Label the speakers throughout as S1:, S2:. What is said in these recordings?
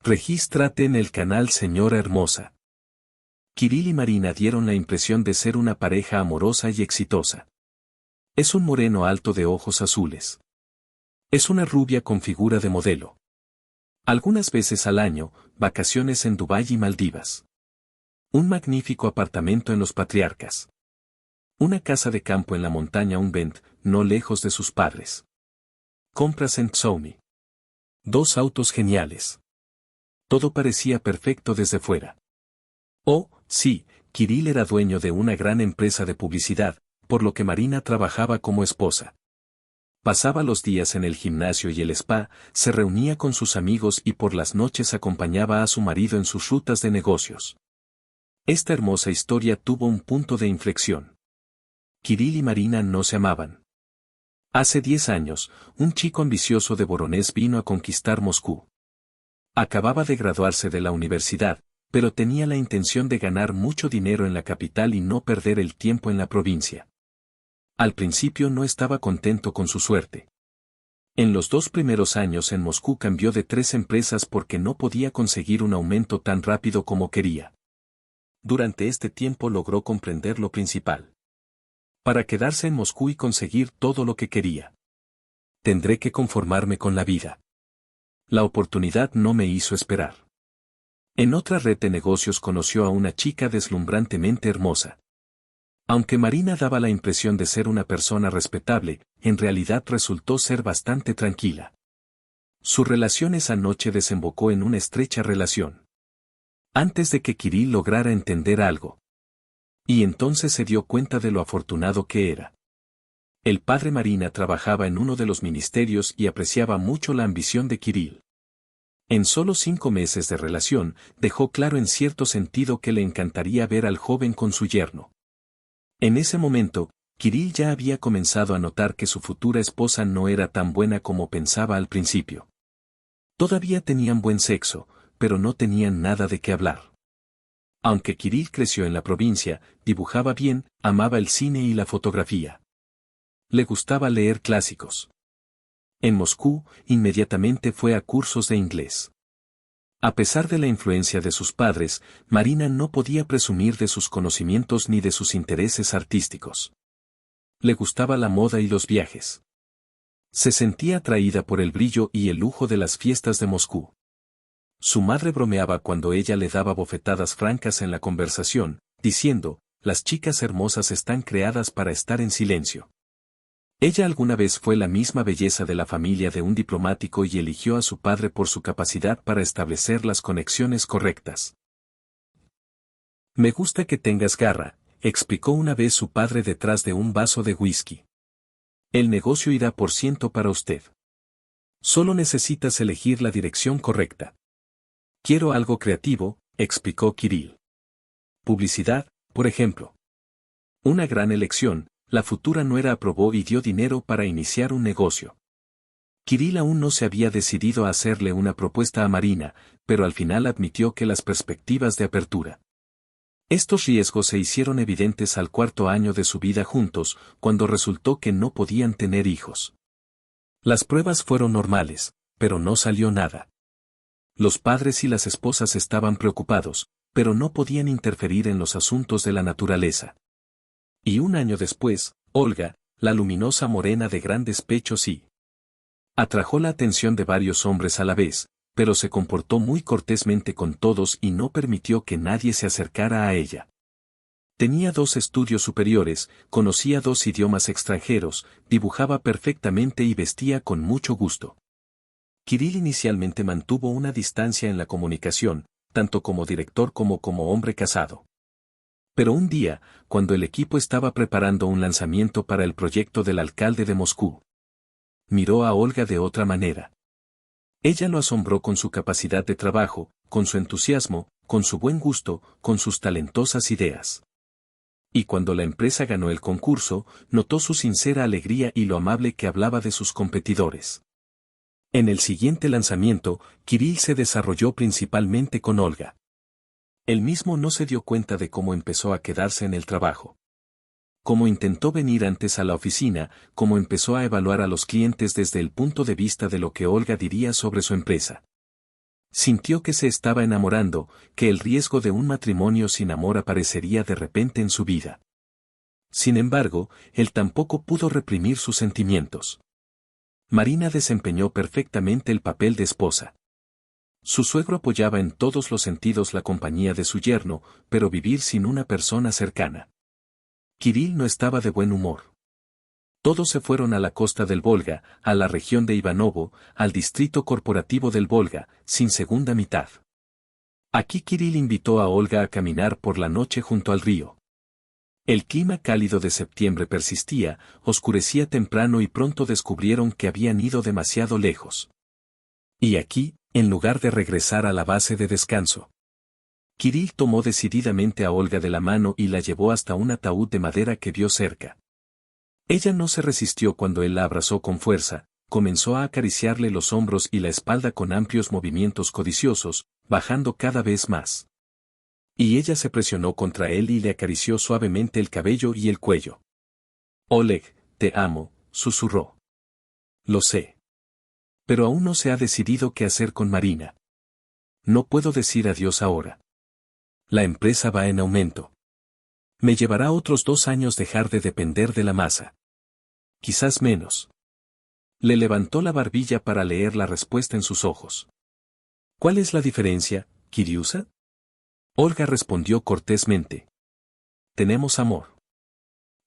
S1: Regístrate en el canal Señora Hermosa. Kirill y Marina dieron la impresión de ser una pareja amorosa y exitosa. Es un moreno alto de ojos azules. Es una rubia con figura de modelo. Algunas veces al año, vacaciones en Dubái y Maldivas. Un magnífico apartamento en Los Patriarcas. Una casa de campo en la montaña Unbent, no lejos de sus padres. Compras en Xiaomi. 2 autos geniales. Todo parecía perfecto desde fuera. Oh, sí, Kirill era dueño de una gran empresa de publicidad, por lo que Marina trabajaba como esposa. Pasaba los días en el gimnasio y el spa, se reunía con sus amigos y por las noches acompañaba a su marido en sus rutas de negocios. Esta hermosa historia tuvo un punto de inflexión. Kirill y Marina no se amaban. Hace 10 años, un chico ambicioso de Voronezh vino a conquistar Moscú. Acababa de graduarse de la universidad, pero tenía la intención de ganar mucho dinero en la capital y no perder el tiempo en la provincia. Al principio no estaba contento con su suerte. En los 2 primeros años en Moscú cambió de 3 empresas porque no podía conseguir un aumento tan rápido como quería. Durante este tiempo logró comprender lo principal. Para quedarse en Moscú y conseguir todo lo que quería, tendré que conformarme con la vida. La oportunidad no me hizo esperar. En otra red de negocios conoció a una chica deslumbrantemente hermosa. Aunque Marina daba la impresión de ser una persona respetable, en realidad resultó ser bastante tranquila. Su relación esa noche desembocó en una estrecha relación. Antes de que Kirill lograra entender algo. Y entonces se dio cuenta de lo afortunado que era. El padre Marina trabajaba en uno de los ministerios y apreciaba mucho la ambición de Kirill. En solo 5 meses de relación, dejó claro en cierto sentido que le encantaría ver al joven con su yerno. En ese momento, Kirill ya había comenzado a notar que su futura esposa no era tan buena como pensaba al principio. Todavía tenían buen sexo, pero no tenían nada de qué hablar. Aunque Kirill creció en la provincia, dibujaba bien, amaba el cine y la fotografía. Le gustaba leer clásicos. En Moscú, inmediatamente fue a cursos de inglés. A pesar de la influencia de sus padres, Marina no podía presumir de sus conocimientos ni de sus intereses artísticos. Le gustaba la moda y los viajes. Se sentía atraída por el brillo y el lujo de las fiestas de Moscú. Su madre bromeaba cuando ella le daba bofetadas francas en la conversación, diciendo, las chicas hermosas están creadas para estar en silencio. Ella alguna vez fue la misma belleza de la familia de un diplomático y eligió a su padre por su capacidad para establecer las conexiones correctas. Me gusta que tengas garra, explicó una vez su padre detrás de un vaso de whisky. El negocio irá por ciento para usted. Solo necesitas elegir la dirección correcta. Quiero algo creativo, explicó Kirill. Publicidad, por ejemplo. Una gran elección. La futura nuera aprobó y dio dinero para iniciar un negocio. Kirill aún no se había decidido a hacerle una propuesta a Marina, pero al final admitió que las perspectivas de apertura. Estos riesgos se hicieron evidentes al 4.º año de su vida juntos, cuando resultó que no podían tener hijos. Las pruebas fueron normales, pero no salió nada. Los padres y las esposas estaban preocupados, pero no podían interferir en los asuntos de la naturaleza. Y un año después, Olga, la luminosa morena de grandes pechos atrajo la atención de varios hombres a la vez, pero se comportó muy cortésmente con todos y no permitió que nadie se acercara a ella. Tenía 2 estudios superiores, conocía 2 idiomas extranjeros, dibujaba perfectamente y vestía con mucho gusto. Kirill inicialmente mantuvo una distancia en la comunicación, tanto como director como hombre casado. Pero un día, cuando el equipo estaba preparando un lanzamiento para el proyecto del alcalde de Moscú, miró a Olga de otra manera. Ella lo asombró con su capacidad de trabajo, con su entusiasmo, con su buen gusto, con sus talentosas ideas. Y cuando la empresa ganó el concurso, notó su sincera alegría y lo amable que hablaba de sus competidores. En el siguiente lanzamiento, Kirill se desarrolló principalmente con Olga. Él mismo no se dio cuenta de cómo empezó a quedarse en el trabajo. Cómo intentó venir antes a la oficina, cómo empezó a evaluar a los clientes desde el punto de vista de lo que Olga diría sobre su empresa. Sintió que se estaba enamorando, que el riesgo de un matrimonio sin amor aparecería de repente en su vida. Sin embargo, él tampoco pudo reprimir sus sentimientos. Marina desempeñó perfectamente el papel de esposa. Su suegro apoyaba en todos los sentidos la compañía de su yerno, pero vivir sin una persona cercana. Kirill no estaba de buen humor. Todos se fueron a la costa del Volga, a la región de Ivanovo, al distrito corporativo del Volga, sin segunda mitad. Aquí Kirill invitó a Olga a caminar por la noche junto al río. El clima cálido de septiembre persistía, oscurecía temprano y pronto descubrieron que habían ido demasiado lejos. Y aquí, en lugar de regresar a la base de descanso. Kirill tomó decididamente a Olga de la mano y la llevó hasta un ataúd de madera que vio cerca. Ella no se resistió cuando él la abrazó con fuerza, comenzó a acariciarle los hombros y la espalda con amplios movimientos codiciosos, bajando cada vez más. Y ella se presionó contra él y le acarició suavemente el cabello y el cuello. Oleg, te amo, susurró. Lo sé. Pero aún no se ha decidido qué hacer con Marina. No puedo decir adiós ahora. La empresa va en aumento. Me llevará otros 2 años dejar de depender de la masa. Quizás menos. Le levantó la barbilla para leer la respuesta en sus ojos. ¿Cuál es la diferencia, Kiriusa? Olga respondió cortésmente. Tenemos amor.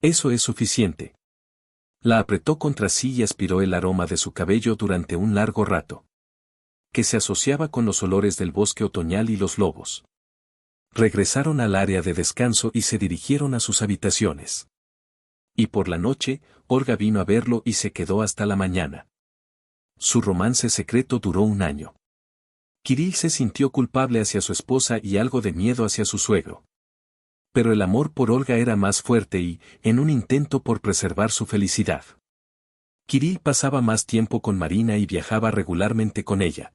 S1: Eso es suficiente. La apretó contra sí y aspiró el aroma de su cabello durante un largo rato, que se asociaba con los olores del bosque otoñal y los lobos. Regresaron al área de descanso y se dirigieron a sus habitaciones. Y por la noche, Olga vino a verlo y se quedó hasta la mañana. Su romance secreto duró 1 año. Kirill se sintió culpable hacia su esposa y algo de miedo hacia su suegro. Pero el amor por Olga era más fuerte y, en un intento por preservar su felicidad, Kirill pasaba más tiempo con Marina y viajaba regularmente con ella.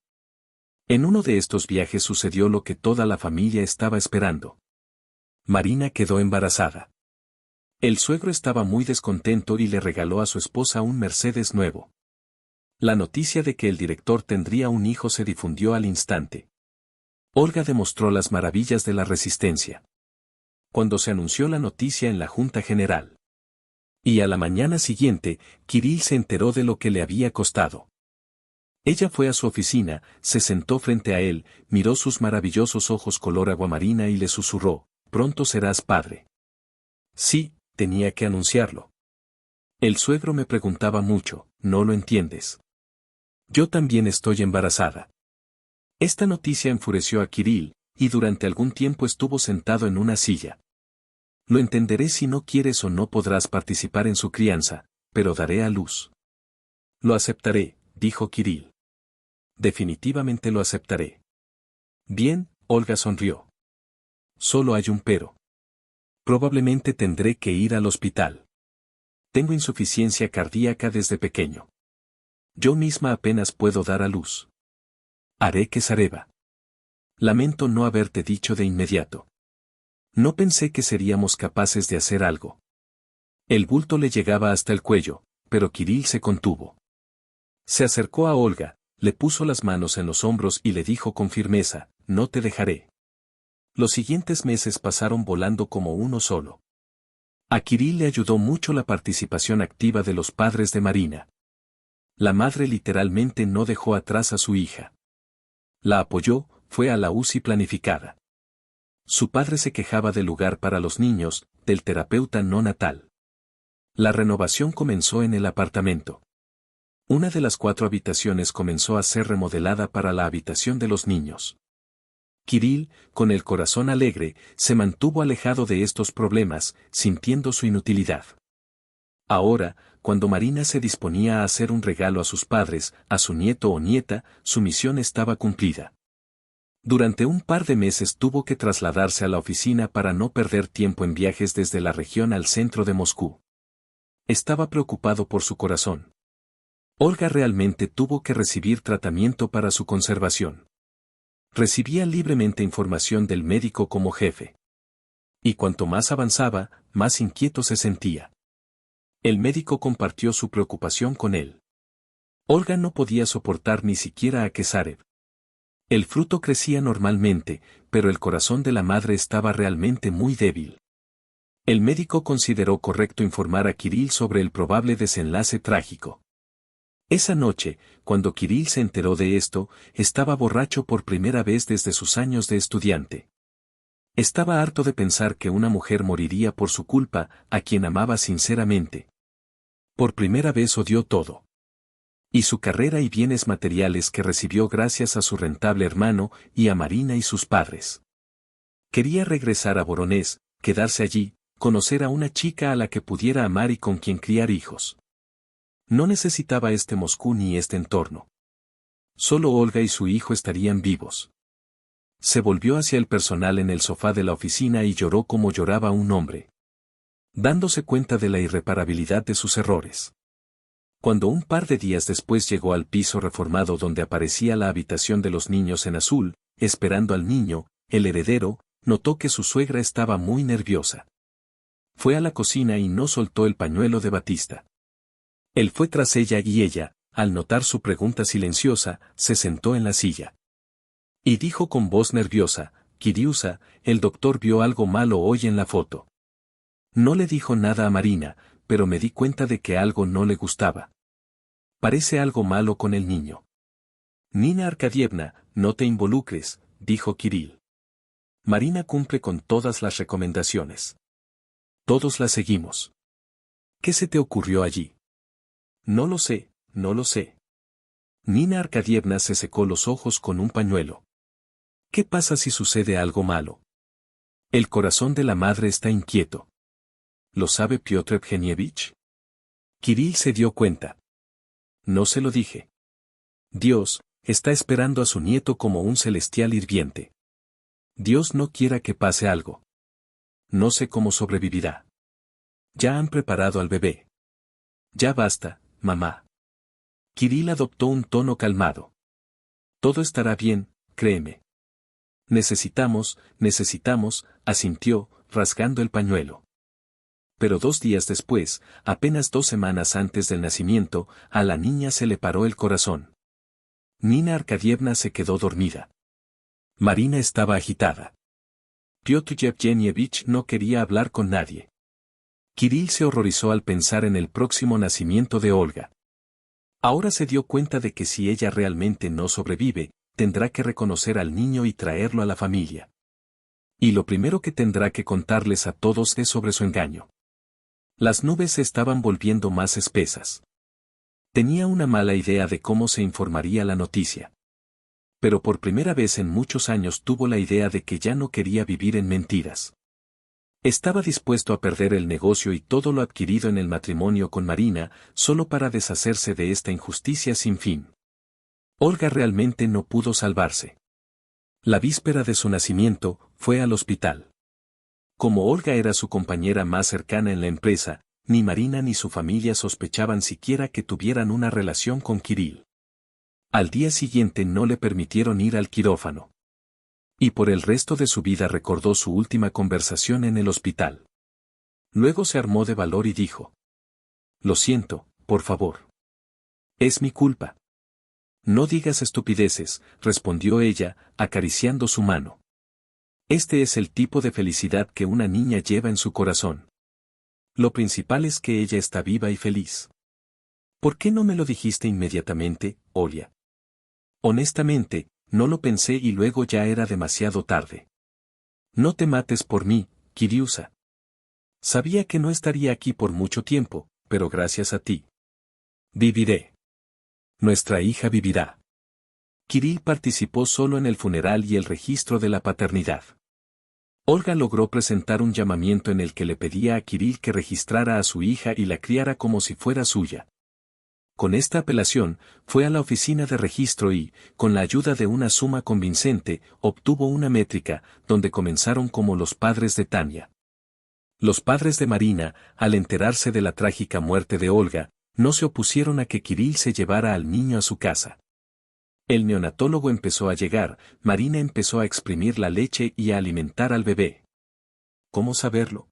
S1: En uno de estos viajes sucedió lo que toda la familia estaba esperando. Marina quedó embarazada. El suegro estaba muy descontento y le regaló a su esposa un Mercedes nuevo. La noticia de que el director tendría un hijo se difundió al instante. Olga demostró las maravillas de la resistencia. Cuando se anunció la noticia en la Junta General. Y a la mañana siguiente, Kirill se enteró de lo que le había costado. Ella fue a su oficina, se sentó frente a él, miró sus maravillosos ojos color aguamarina y le susurró, «Pronto serás padre». Sí, tenía que anunciarlo. El suegro me preguntaba mucho, ¿no lo entiendes? Yo también estoy embarazada. Esta noticia enfureció a Kirill, y durante algún tiempo estuvo sentado en una silla. Lo entenderé si no quieres o no podrás participar en su crianza, pero daré a luz. Lo aceptaré, dijo Kirill. Definitivamente lo aceptaré. Bien, Olga sonrió. Solo hay un pero. Probablemente tendré que ir al hospital. Tengo insuficiencia cardíaca desde pequeño. Yo misma apenas puedo dar a luz. Haré Kesareva. Lamento no haberte dicho de inmediato. No pensé que seríamos capaces de hacer algo. El bulto le llegaba hasta el cuello, pero Kirill se contuvo. Se acercó a Olga, le puso las manos en los hombros y le dijo con firmeza, no te dejaré. Los siguientes meses pasaron volando como uno solo. A Kirill le ayudó mucho la participación activa de los padres de Marina. La madre literalmente no dejó atrás a su hija. La apoyó, fue a la UCI planificada. Su padre se quejaba del lugar para los niños, del terapeuta no natal. La renovación comenzó en el apartamento. Una de las 4 habitaciones comenzó a ser remodelada para la habitación de los niños. Kirill, con el corazón alegre, se mantuvo alejado de estos problemas, sintiendo su inutilidad. Ahora, cuando Marina se disponía a hacer un regalo a sus padres, a su nieto o nieta, su misión estaba cumplida. Durante un par de meses tuvo que trasladarse a la oficina para no perder tiempo en viajes desde la región al centro de Moscú. Estaba preocupado por su corazón. Olga realmente tuvo que recibir tratamiento para su conservación. Recibía libremente información del médico como jefe. Y cuanto más avanzaba, más inquieto se sentía. El médico compartió su preocupación con él. Olga no podía soportar ni siquiera a Kesarev. El fruto crecía normalmente, pero el corazón de la madre estaba realmente muy débil. El médico consideró correcto informar a Kirill sobre el probable desenlace trágico. Esa noche, cuando Kirill se enteró de esto, estaba borracho por primera vez desde sus años de estudiante. Estaba harto de pensar que una mujer moriría por su culpa, a quien amaba sinceramente. Por primera vez odió todo. Y su carrera y bienes materiales que recibió gracias a su rentable hermano y a Marina y sus padres. Quería regresar a Voronezh, quedarse allí, conocer a una chica a la que pudiera amar y con quien criar hijos. No necesitaba este Moscú ni este entorno. Solo Olga y su hijo estarían vivos. Se volvió hacia el personal en el sofá de la oficina y lloró como lloraba un hombre, dándose cuenta de la irreparabilidad de sus errores. Cuando un par de días después llegó al piso reformado donde aparecía la habitación de los niños en azul, esperando al niño, el heredero, notó que su suegra estaba muy nerviosa. Fue a la cocina y no soltó el pañuelo de batista. Él fue tras ella y ella, al notar su pregunta silenciosa, se sentó en la silla. Y dijo con voz nerviosa, Kiriusa, el doctor vio algo malo hoy en la foto. No le dijo nada a Marina, pero me di cuenta de que algo no le gustaba. Parece algo malo con el niño. Nina Arkadievna, no te involucres, dijo Kirill. Marina cumple con todas las recomendaciones. Todos las seguimos. ¿Qué se te ocurrió allí? No lo sé, no lo sé. Nina Arkadievna se secó los ojos con un pañuelo. ¿Qué pasa si sucede algo malo? El corazón de la madre está inquieto. ¿Lo sabe Piotr Evgenievich? Kirill se dio cuenta. No se lo dije. Dios está esperando a su nieto como un celestial hirviente. Dios no quiera que pase algo. No sé cómo sobrevivirá. Ya han preparado al bebé. Ya basta, mamá. Kirill adoptó un tono calmado. Todo estará bien, créeme. Necesitamos, asintió, rasgando el pañuelo. Pero 2 días después, apenas 2 semanas antes del nacimiento, a la niña se le paró el corazón. Nina Arkadievna se quedó dormida. Marina estaba agitada. Piotr Yevgenievich no quería hablar con nadie. Kirill se horrorizó al pensar en el próximo nacimiento de Olga. Ahora se dio cuenta de que si ella realmente no sobrevive, tendrá que reconocer al niño y traerlo a la familia. Y lo primero que tendrá que contarles a todos es sobre su engaño. Las nubes se estaban volviendo más espesas. Tenía una mala idea de cómo se informaría la noticia. Pero por primera vez en muchos años tuvo la idea de que ya no quería vivir en mentiras. Estaba dispuesto a perder el negocio y todo lo adquirido en el matrimonio con Marina, solo para deshacerse de esta injusticia sin fin. Olga realmente no pudo salvarse. La víspera de su nacimiento, fue al hospital. Como Olga era su compañera más cercana en la empresa, ni Marina ni su familia sospechaban siquiera que tuvieran una relación con Kirill. Al día siguiente no le permitieron ir al quirófano. Y por el resto de su vida recordó su última conversación en el hospital. Luego se armó de valor y dijo: Lo siento, por favor. Es mi culpa. No digas estupideces, respondió ella, acariciando su mano. Este es el tipo de felicidad que una niña lleva en su corazón. Lo principal es que ella está viva y feliz. ¿Por qué no me lo dijiste inmediatamente, Olia? Honestamente, no lo pensé y luego ya era demasiado tarde. No te mates por mí, Kiriusa. Sabía que no estaría aquí por mucho tiempo, pero gracias a ti. Viviré. Nuestra hija vivirá. Kirill participó solo en el funeral y el registro de la paternidad. Olga logró presentar un llamamiento en el que le pedía a Kirill que registrara a su hija y la criara como si fuera suya. Con esta apelación, fue a la oficina de registro y, con la ayuda de una suma convincente, obtuvo una métrica, donde comenzaron como los padres de Tania. Los padres de Marina, al enterarse de la trágica muerte de Olga, no se opusieron a que Kirill se llevara al niño a su casa. El neonatólogo empezó a llegar, Marina empezó a exprimir la leche y a alimentar al bebé. ¿Cómo saberlo?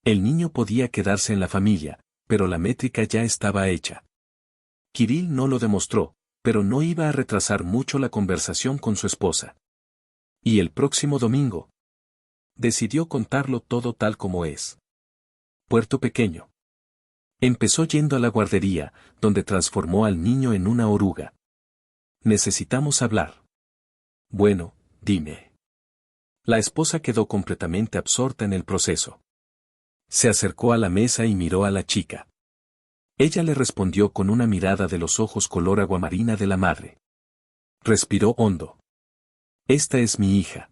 S1: El niño podía quedarse en la familia, pero la métrica ya estaba hecha. Kirill no lo demostró, pero no iba a retrasar mucho la conversación con su esposa. Y el próximo domingo, decidió contarlo todo tal como es. Puerto Pequeño. Empezó yendo a la guardería, donde transformó al niño en una oruga. Necesitamos hablar. Bueno, dime. La esposa quedó completamente absorta en el proceso. Se acercó a la mesa y miró a la chica. Ella le respondió con una mirada de los ojos color aguamarina de la madre. Respiró hondo. Esta es mi hija.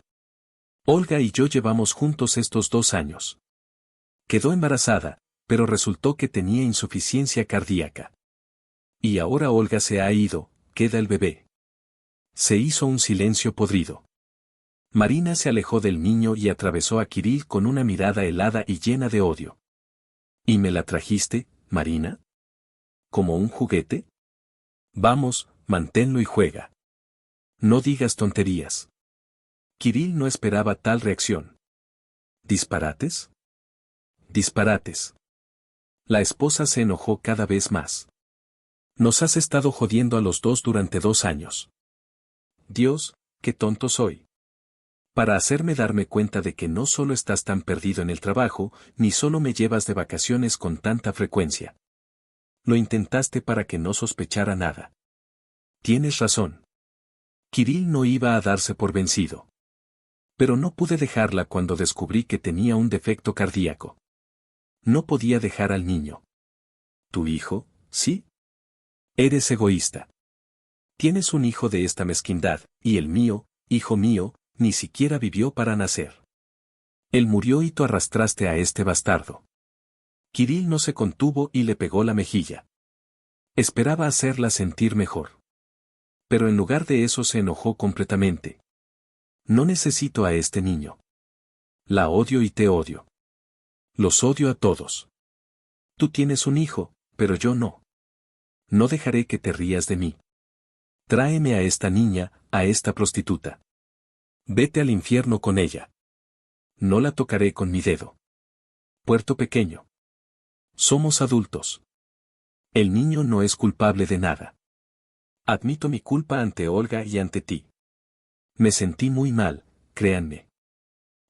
S1: Olga y yo llevamos juntos estos 2 años. Quedó embarazada, pero resultó que tenía insuficiencia cardíaca. Y ahora Olga se ha ido, queda el bebé. Se hizo un silencio podrido. Marina se alejó del niño y atravesó a Kirill con una mirada helada y llena de odio. ¿Y me la trajiste, Marina? ¿Como un juguete? Vamos, manténlo y juega. No digas tonterías. Kirill no esperaba tal reacción. ¿Disparates? Disparates. La esposa se enojó cada vez más. Nos has estado jodiendo a los dos durante 2 años. Dios, qué tonto soy. Para hacerme darme cuenta de que no solo estás tan perdido en el trabajo, ni solo me llevas de vacaciones con tanta frecuencia. Lo intentaste para que no sospechara nada. Tienes razón. Kirill no iba a darse por vencido. Pero no pude dejarla cuando descubrí que tenía un defecto cardíaco. No podía dejar al niño. ¿Tu hijo, sí? Eres egoísta. Tienes un hijo de esta mezquindad, y el mío, hijo mío, ni siquiera vivió para nacer. Él murió y tú arrastraste a este bastardo. Kirill no se contuvo y le pegó la mejilla. Esperaba hacerla sentir mejor. Pero en lugar de eso se enojó completamente. No necesito a este niño. La odio y te odio. Los odio a todos. Tú tienes un hijo, pero yo no. No dejaré que te rías de mí. Tráeme a esta niña, a esta prostituta. Vete al infierno con ella. No la tocaré con mi dedo. Puerto Pequeño. Somos adultos. El niño no es culpable de nada. Admito mi culpa ante Olga y ante ti. Me sentí muy mal, créanme.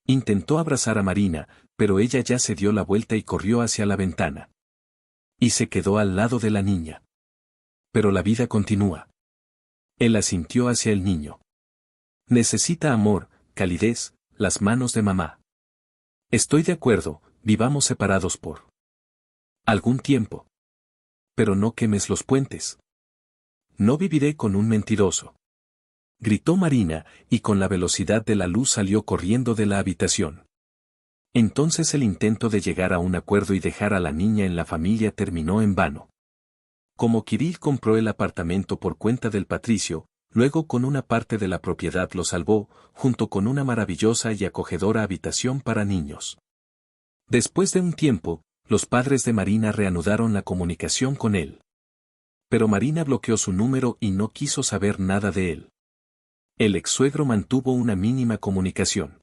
S1: Intentó abrazar a Marina, pero ella ya se dio la vuelta y corrió hacia la ventana. Y se quedó al lado de la niña. Pero la vida continúa. Él asintió hacia el niño. Necesita amor, calidez, las manos de mamá. Estoy de acuerdo, vivamos separados por algún tiempo. Pero no quemes los puentes. No viviré con un mentiroso. Gritó Marina, y con la velocidad de la luz salió corriendo de la habitación. Entonces el intento de llegar a un acuerdo y dejar a la niña en la familia terminó en vano. Como Kirill compró el apartamento por cuenta del patricio, luego con una parte de la propiedad lo salvó, junto con una maravillosa y acogedora habitación para niños. Después de un tiempo, los padres de Marina reanudaron la comunicación con él. Pero Marina bloqueó su número y no quiso saber nada de él. El ex-suegro mantuvo una mínima comunicación.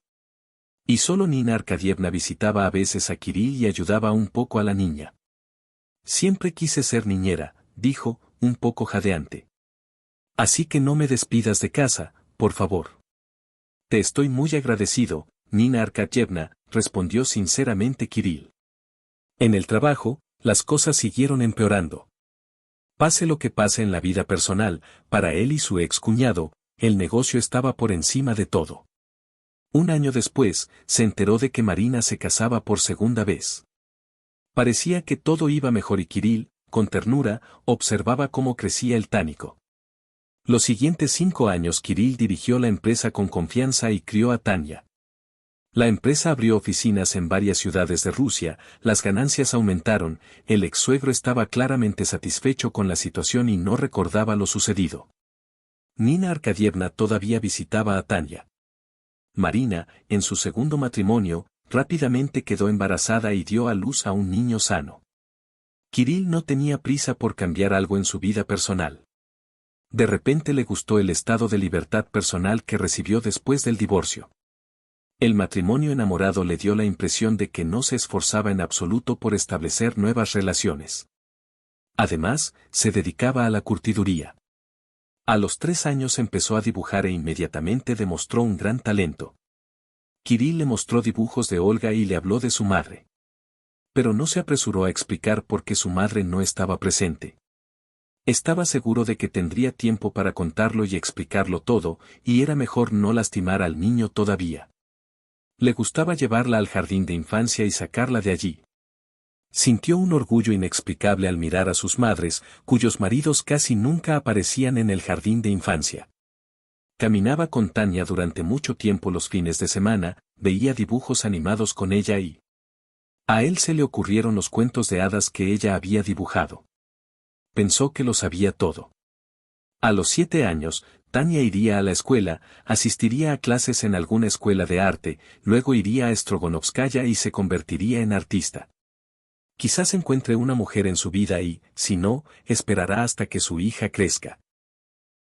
S1: Y solo Nina Arkadievna visitaba a veces a Kirill y ayudaba un poco a la niña. Siempre quise ser niñera, dijo, un poco jadeante. Así que no me despidas de casa, por favor. Te estoy muy agradecido, Nina Arkadievna, respondió sinceramente Kirill. En el trabajo, las cosas siguieron empeorando. Pase lo que pase en la vida personal, para él y su ex cuñado, el negocio estaba por encima de todo. Un año después, se enteró de que Marina se casaba por segunda vez. Parecía que todo iba mejor y Kirill, con ternura, observaba cómo crecía el tánico. Los siguientes 5 años Kirill dirigió la empresa con confianza y crió a Tania. La empresa abrió oficinas en varias ciudades de Rusia, las ganancias aumentaron, el ex-suegro estaba claramente satisfecho con la situación y no recordaba lo sucedido. Nina Arkadievna todavía visitaba a Tania. Marina, en su segundo matrimonio, rápidamente quedó embarazada y dio a luz a un niño sano. Kirill no tenía prisa por cambiar algo en su vida personal. De repente le gustó el estado de libertad personal que recibió después del divorcio. El matrimonio enamorado le dio la impresión de que no se esforzaba en absoluto por establecer nuevas relaciones. Además, se dedicaba a la curtiduría. A los 3 años empezó a dibujar e inmediatamente demostró un gran talento. Kirill le mostró dibujos de Olga y le habló de su madre. Pero no se apresuró a explicar por qué su madre no estaba presente. Estaba seguro de que tendría tiempo para contarlo y explicarlo todo, y era mejor no lastimar al niño todavía. Le gustaba llevarla al jardín de infancia y sacarla de allí. Sintió un orgullo inexplicable al mirar a sus madres, cuyos maridos casi nunca aparecían en el jardín de infancia. Caminaba con Tania durante mucho tiempo los fines de semana, veía dibujos animados con ella y a él se le ocurrieron los cuentos de hadas que ella había dibujado. Pensó que lo sabía todo. A los 7 años, Tania iría a la escuela, asistiría a clases en alguna escuela de arte, luego iría a Strogonovskaya y se convertiría en artista. Quizás encuentre una mujer en su vida y, si no, esperará hasta que su hija crezca.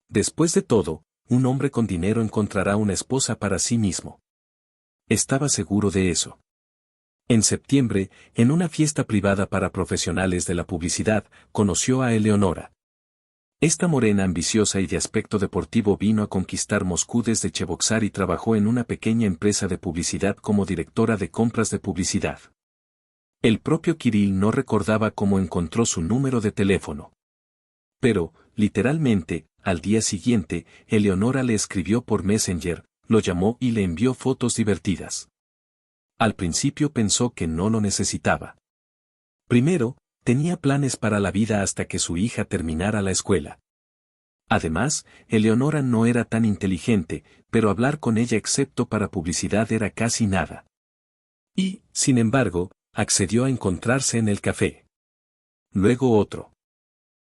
S1: Después de todo, un hombre con dinero encontrará una esposa para sí mismo. Estaba seguro de eso. En septiembre, en una fiesta privada para profesionales de la publicidad, conoció a Eleonora. Esta morena ambiciosa y de aspecto deportivo vino a conquistar Moscú desde Cheboksar y trabajó en una pequeña empresa de publicidad como directora de compras de publicidad. El propio Kirill no recordaba cómo encontró su número de teléfono. Pero, literalmente, al día siguiente, Eleonora le escribió por Messenger, lo llamó y le envió fotos divertidas. Al principio pensó que no lo necesitaba. Primero, tenía planes para la vida hasta que su hija terminara la escuela. Además, Eleonora no era tan inteligente, pero hablar con ella excepto para publicidad era casi nada. Y, sin embargo, accedió a encontrarse en el café. Luego otro.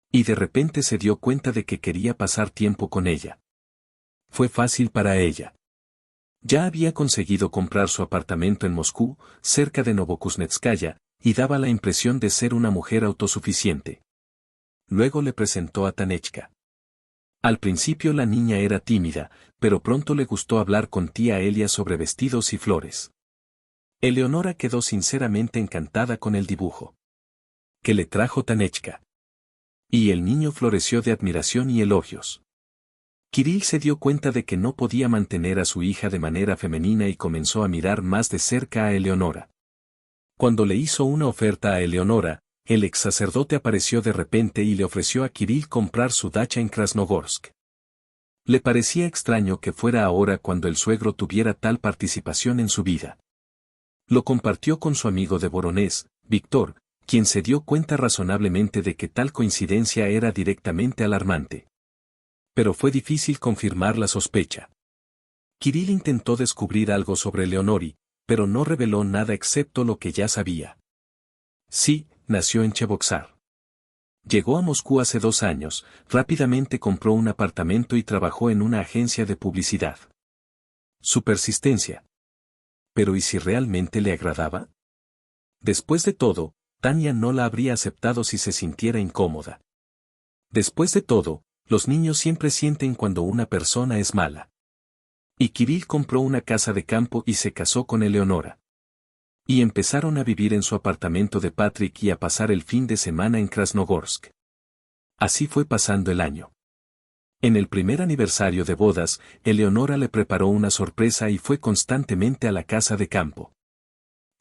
S1: Y de repente se dio cuenta de que quería pasar tiempo con ella. Fue fácil para ella. Ya había conseguido comprar su apartamento en Moscú, cerca de Novokuznetskaya, y daba la impresión de ser una mujer autosuficiente. Luego le presentó a Tanechka. Al principio la niña era tímida, pero pronto le gustó hablar con tía Elia sobre vestidos y flores. Eleonora quedó sinceramente encantada con el dibujo que le trajo Tanechka. Y el niño floreció de admiración y elogios. Kirill se dio cuenta de que no podía mantener a su hija de manera femenina y comenzó a mirar más de cerca a Eleonora. Cuando le hizo una oferta a Eleonora, el ex sacerdote apareció de repente y le ofreció a Kirill comprar su dacha en Krasnogorsk. Le parecía extraño que fuera ahora cuando el suegro tuviera tal participación en su vida. Lo compartió con su amigo de Voronezh, Víctor, quien se dio cuenta razonablemente de que tal coincidencia era directamente alarmante. Pero fue difícil confirmar la sospecha. Kirill intentó descubrir algo sobre Leonori, pero no reveló nada excepto lo que ya sabía. Sí, nació en Cheboksar. Llegó a Moscú hace 2 años, rápidamente compró un apartamento y trabajó en una agencia de publicidad. Su persistencia. Pero ¿y si realmente le agradaba? Después de todo, Tania no la habría aceptado si se sintiera incómoda. Después de todo, los niños siempre sienten cuando una persona es mala. Y Kirill compró una casa de campo y se casó con Eleonora. Y empezaron a vivir en su apartamento de Patrick y a pasar el fin de semana en Krasnogorsk. Así fue pasando el año. En el primer aniversario de bodas, Eleonora le preparó una sorpresa y fue constantemente a la casa de campo.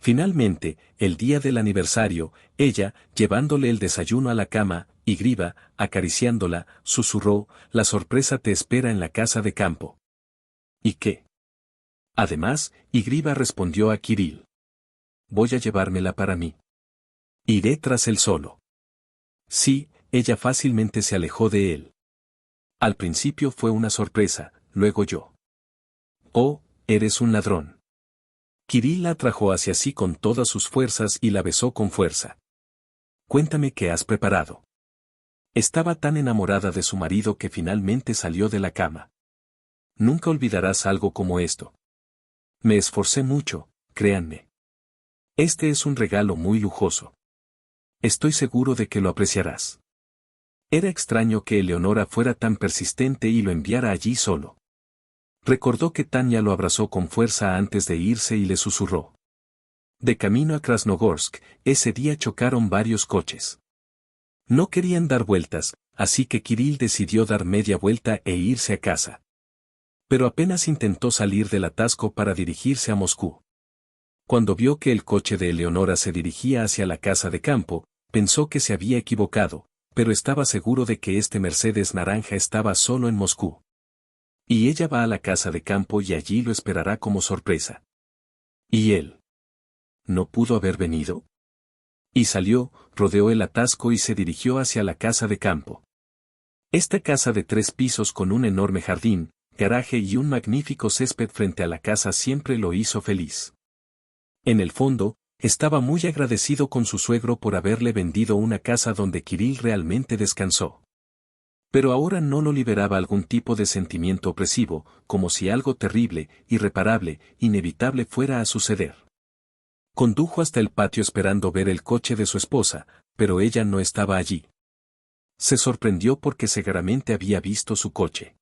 S1: Finalmente, el día del aniversario, ella, llevándole el desayuno a la cama, y Griva, acariciándola, susurró, «La sorpresa te espera en la casa de campo». ¿Y qué? Además, Griva respondió a Kirill. «Voy a llevármela para mí. Iré tras él solo». Sí, ella fácilmente se alejó de él. Al principio fue una sorpresa, luego yo. «Oh, eres un ladrón». Kirill la atrajo hacia sí con todas sus fuerzas y la besó con fuerza. «Cuéntame qué has preparado». Estaba tan enamorada de su marido que finalmente salió de la cama. Nunca olvidarás algo como esto. Me esforcé mucho, créanme. Este es un regalo muy lujoso. Estoy seguro de que lo apreciarás. Era extraño que Eleonora fuera tan persistente y lo enviara allí solo. Recordó que Tania lo abrazó con fuerza antes de irse y le susurró. De camino a Krasnogorsk, ese día chocaron varios coches. No querían dar vueltas, así que Kirill decidió dar media vuelta e irse a casa. Pero apenas intentó salir del atasco para dirigirse a Moscú. Cuando vio que el coche de Eleonora se dirigía hacia la casa de campo, pensó que se había equivocado, pero estaba seguro de que este Mercedes naranja estaba solo en Moscú. Y ella va a la casa de campo y allí lo esperará como sorpresa. ¿Y él? ¿No pudo haber venido? Y salió, rodeó el atasco y se dirigió hacia la casa de campo. Esta casa de 3 pisos con un enorme jardín, garaje y un magnífico césped frente a la casa siempre lo hizo feliz. En el fondo, estaba muy agradecido con su suegro por haberle vendido una casa donde Kirill realmente descansó. Pero ahora no lo liberaba algún tipo de sentimiento opresivo, como si algo terrible, irreparable, inevitable fuera a suceder. Condujo hasta el patio esperando ver el coche de su esposa, pero ella no estaba allí. Se sorprendió porque seguramente había visto su coche.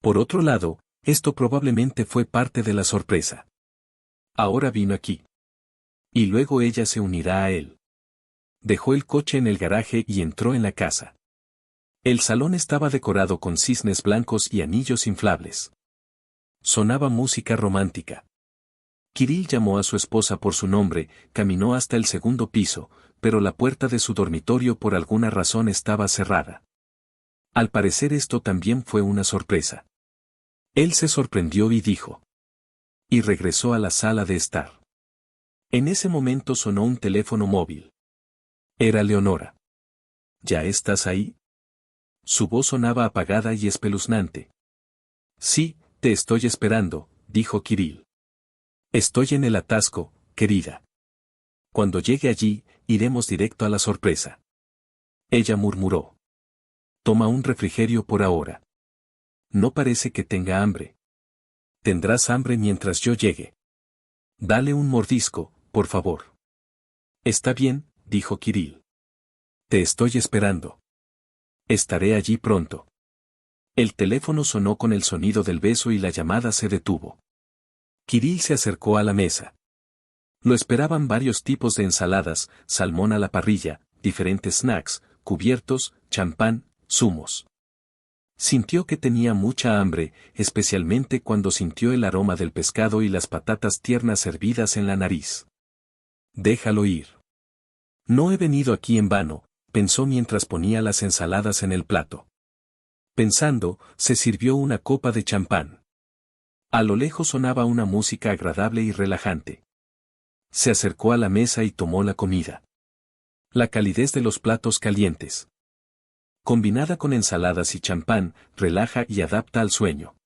S1: Por otro lado, esto probablemente fue parte de la sorpresa. Ahora vino aquí. Y luego ella se unirá a él. Dejó el coche en el garaje y entró en la casa. El salón estaba decorado con cisnes blancos y anillos inflables. Sonaba música romántica. Kirill llamó a su esposa por su nombre, caminó hasta el segundo piso, pero la puerta de su dormitorio por alguna razón estaba cerrada. Al parecer esto también fue una sorpresa. Él se sorprendió y dijo. Y regresó a la sala de estar. En ese momento sonó un teléfono móvil. Era Leonora. ¿Ya estás ahí? Su voz sonaba apagada y espeluznante. Sí, te estoy esperando, dijo Kirill. Estoy en el atasco, querida. Cuando llegue allí, iremos directo a la sorpresa. Ella murmuró. Toma un refrigerio por ahora. No parece que tenga hambre. Tendrás hambre mientras yo llegue. Dale un mordisco, por favor. Está bien, dijo Kirill. Te estoy esperando. Estaré allí pronto. El teléfono sonó con el sonido del beso y la llamada se detuvo. Kirill se acercó a la mesa. Lo esperaban varios tipos de ensaladas, salmón a la parrilla, diferentes snacks, cubiertos, champán, zumos. Sintió que tenía mucha hambre, especialmente cuando sintió el aroma del pescado y las patatas tiernas hervidas en la nariz. Déjalo ir. No he venido aquí en vano, pensó mientras ponía las ensaladas en el plato. Pensando, se sirvió una copa de champán. A lo lejos sonaba una música agradable y relajante. Se acercó a la mesa y tomó la comida. La calidez de los platos calientes, combinada con ensaladas y champán, relaja y adapta al sueño.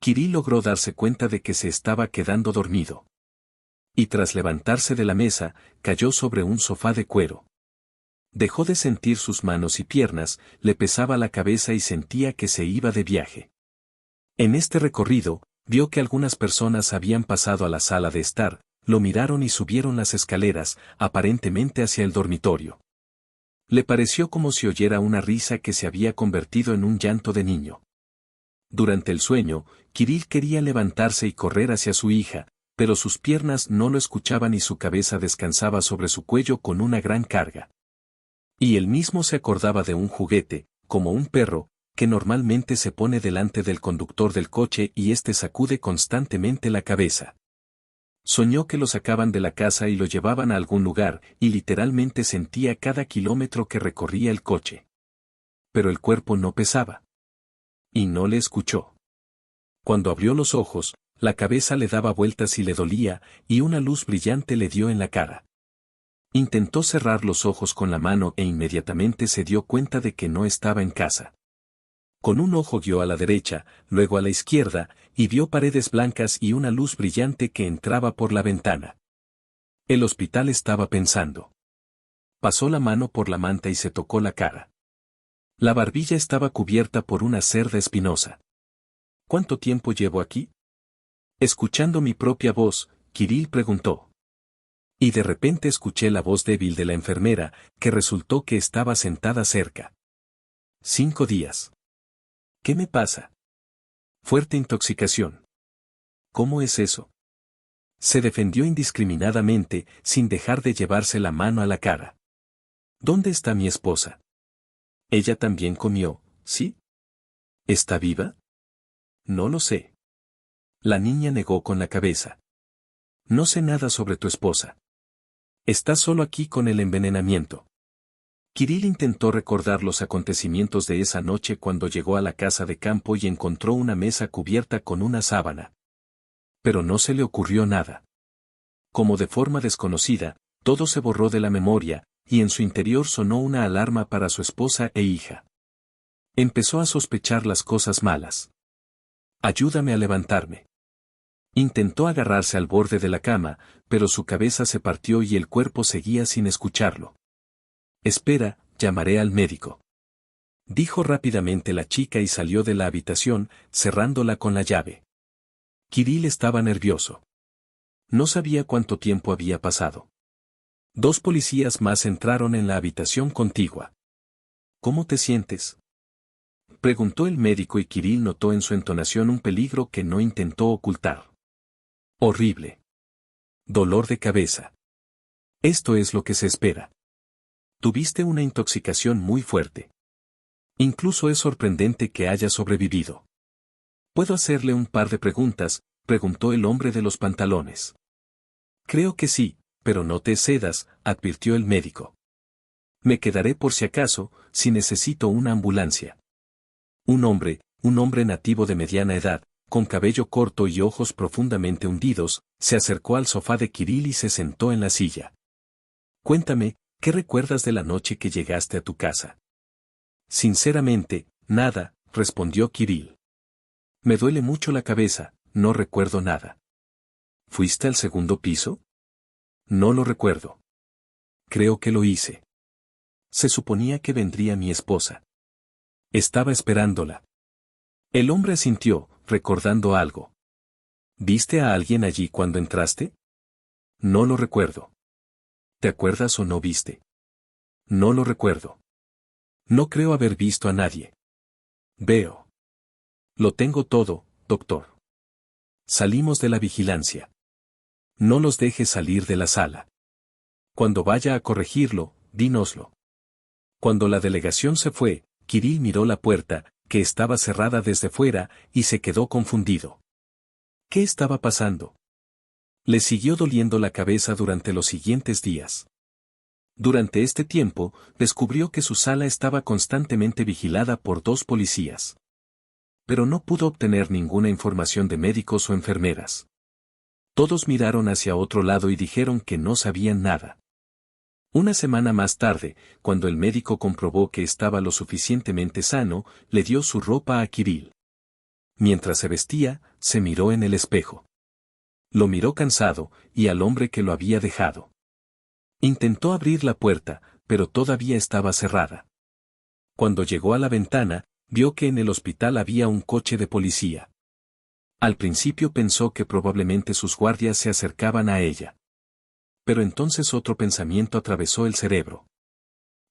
S1: Kirill logró darse cuenta de que se estaba quedando dormido. Y tras levantarse de la mesa, cayó sobre un sofá de cuero. Dejó de sentir sus manos y piernas, le pesaba la cabeza y sentía que se iba de viaje. En este recorrido, vio que algunas personas habían pasado a la sala de estar, lo miraron y subieron las escaleras, aparentemente hacia el dormitorio. Le pareció como si oyera una risa que se había convertido en un llanto de niño. Durante el sueño, Kirill quería levantarse y correr hacia su hija, pero sus piernas no lo escuchaban y su cabeza descansaba sobre su cuello con una gran carga. Y él mismo se acordaba de un juguete, como un perro, que normalmente se pone delante del conductor del coche y éste sacude constantemente la cabeza. Soñó que lo sacaban de la casa y lo llevaban a algún lugar, y literalmente sentía cada kilómetro que recorría el coche. Pero el cuerpo no pesaba. Y no le escuchó. Cuando abrió los ojos, la cabeza le daba vueltas y le dolía, y una luz brillante le dio en la cara. Intentó cerrar los ojos con la mano e inmediatamente se dio cuenta de que no estaba en casa. Con un ojo guió a la derecha, luego a la izquierda, y vio paredes blancas y una luz brillante que entraba por la ventana. El hospital estaba pensando. Pasó la mano por la manta y se tocó la cara. La barbilla estaba cubierta por una cerda espinosa. ¿Cuánto tiempo llevo aquí? Escuchando mi propia voz, Kirill preguntó. Y de repente escuché la voz débil de la enfermera, que resultó que estaba sentada cerca. 5 días. ¿Qué me pasa? Fuerte intoxicación. ¿Cómo es eso? Se defendió indiscriminadamente, sin dejar de llevarse la mano a la cara. ¿Dónde está mi esposa? Ella también comió, ¿sí? ¿Está viva? No lo sé. La niña negó con la cabeza. No sé nada sobre tu esposa. Estás solo aquí con el envenenamiento. Kirill intentó recordar los acontecimientos de esa noche cuando llegó a la casa de campo y encontró una mesa cubierta con una sábana. Pero no se le ocurrió nada. Como de forma desconocida, todo se borró de la memoria, y en su interior sonó una alarma para su esposa e hija. Empezó a sospechar las cosas malas. Ayúdame a levantarme. Intentó agarrarse al borde de la cama, pero su cabeza se partió y el cuerpo seguía sin escucharlo. Espera, llamaré al médico. Dijo rápidamente la chica y salió de la habitación, cerrándola con la llave. Kirill estaba nervioso. No sabía cuánto tiempo había pasado. 2 policías más entraron en la habitación contigua. ¿Cómo te sientes?, preguntó el médico y Kirill notó en su entonación un peligro que no intentó ocultar. Horrible. Dolor de cabeza. Esto es lo que se espera. Tuviste una intoxicación muy fuerte. Incluso es sorprendente que hayas sobrevivido. ¿Puedo hacerle un par de preguntas?, preguntó el hombre de los pantalones. Creo que sí, pero no te excedas, advirtió el médico. Me quedaré por si acaso, si necesito una ambulancia. Un hombre nativo de mediana edad, con cabello corto y ojos profundamente hundidos, se acercó al sofá de Kirill y se sentó en la silla. Cuéntame, ¿qué recuerdas de la noche que llegaste a tu casa? Sinceramente, nada, respondió Kirill. Me duele mucho la cabeza, no recuerdo nada. ¿Fuiste al segundo piso? No lo recuerdo. Creo que lo hice. Se suponía que vendría mi esposa. Estaba esperándola. El hombre asintió, recordando algo. ¿Viste a alguien allí cuando entraste? No lo recuerdo. ¿Te acuerdas o no viste? No lo recuerdo. No creo haber visto a nadie. Veo. Lo tengo todo, doctor. Salimos de la vigilancia. No los dejes salir de la sala. Cuando vaya a corregirlo, dínoslo. Cuando la delegación se fue, Kirill miró la puerta, que estaba cerrada desde fuera, y se quedó confundido. ¿Qué estaba pasando? Le siguió doliendo la cabeza durante los siguientes días. Durante este tiempo, descubrió que su sala estaba constantemente vigilada por 2 policías. Pero no pudo obtener ninguna información de médicos o enfermeras. Todos miraron hacia otro lado y dijeron que no sabían nada. Una semana más tarde, cuando el médico comprobó que estaba lo suficientemente sano, le dio su ropa a Kirill. Mientras se vestía, se miró en el espejo. Lo miró cansado, y al hombre que lo había dejado. Intentó abrir la puerta, pero todavía estaba cerrada. Cuando llegó a la ventana, vio que en el hospital había un coche de policía. Al principio pensó que probablemente sus guardias se acercaban a ella. Pero entonces otro pensamiento atravesó el cerebro.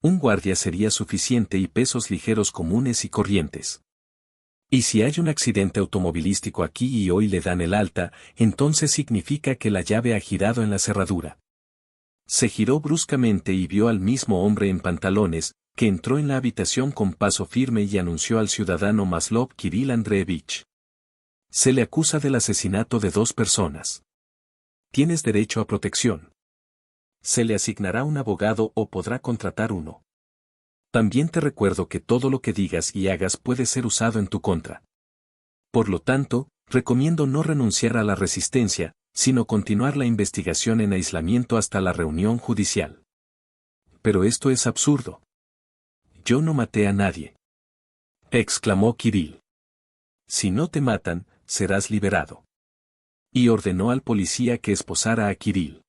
S1: Un guardia sería suficiente y pesos ligeros comunes y corrientes. Y si hay un accidente automovilístico aquí y hoy le dan el alta, entonces significa que la llave ha girado en la cerradura. Se giró bruscamente y vio al mismo hombre en pantalones, que entró en la habitación con paso firme y anunció al ciudadano Maslov Kirill Andreevich. Se le acusa del asesinato de 2 personas. Tienes derecho a protección. Se le asignará un abogado o podrá contratar uno. También te recuerdo que todo lo que digas y hagas puede ser usado en tu contra. Por lo tanto, recomiendo no renunciar a la resistencia, sino continuar la investigación en aislamiento hasta la reunión judicial. Pero esto es absurdo. Yo no maté a nadie, exclamó Kirill. Si no te matan, serás liberado. Y ordenó al policía que esposara a Kirill.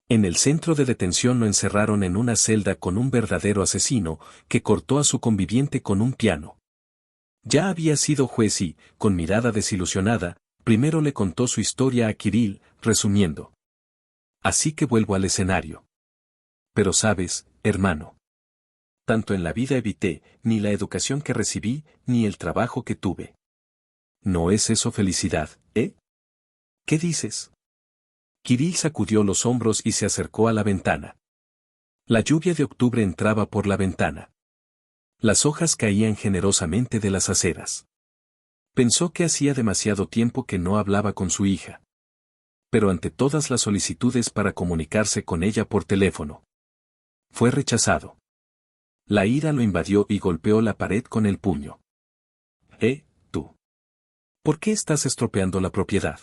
S1: En el centro de detención lo encerraron en una celda con un verdadero asesino, que cortó a su conviviente con un piano. Ya había sido juez y, con mirada desilusionada, primero le contó su historia a Kirill, resumiendo. Así que vuelvo al escenario. Pero sabes, hermano. Tanto en la vida evité, ni la educación que recibí, ni el trabajo que tuve. ¿No es eso felicidad, eh? ¿Qué dices? Kirill sacudió los hombros y se acercó a la ventana. La lluvia de octubre entraba por la ventana. Las hojas caían generosamente de las aceras. Pensó que hacía demasiado tiempo que no hablaba con su hija. Pero ante todas las solicitudes para comunicarse con ella por teléfono, fue rechazado. La ira lo invadió y golpeó la pared con el puño. Tú. ¿Por qué estás estropeando la propiedad?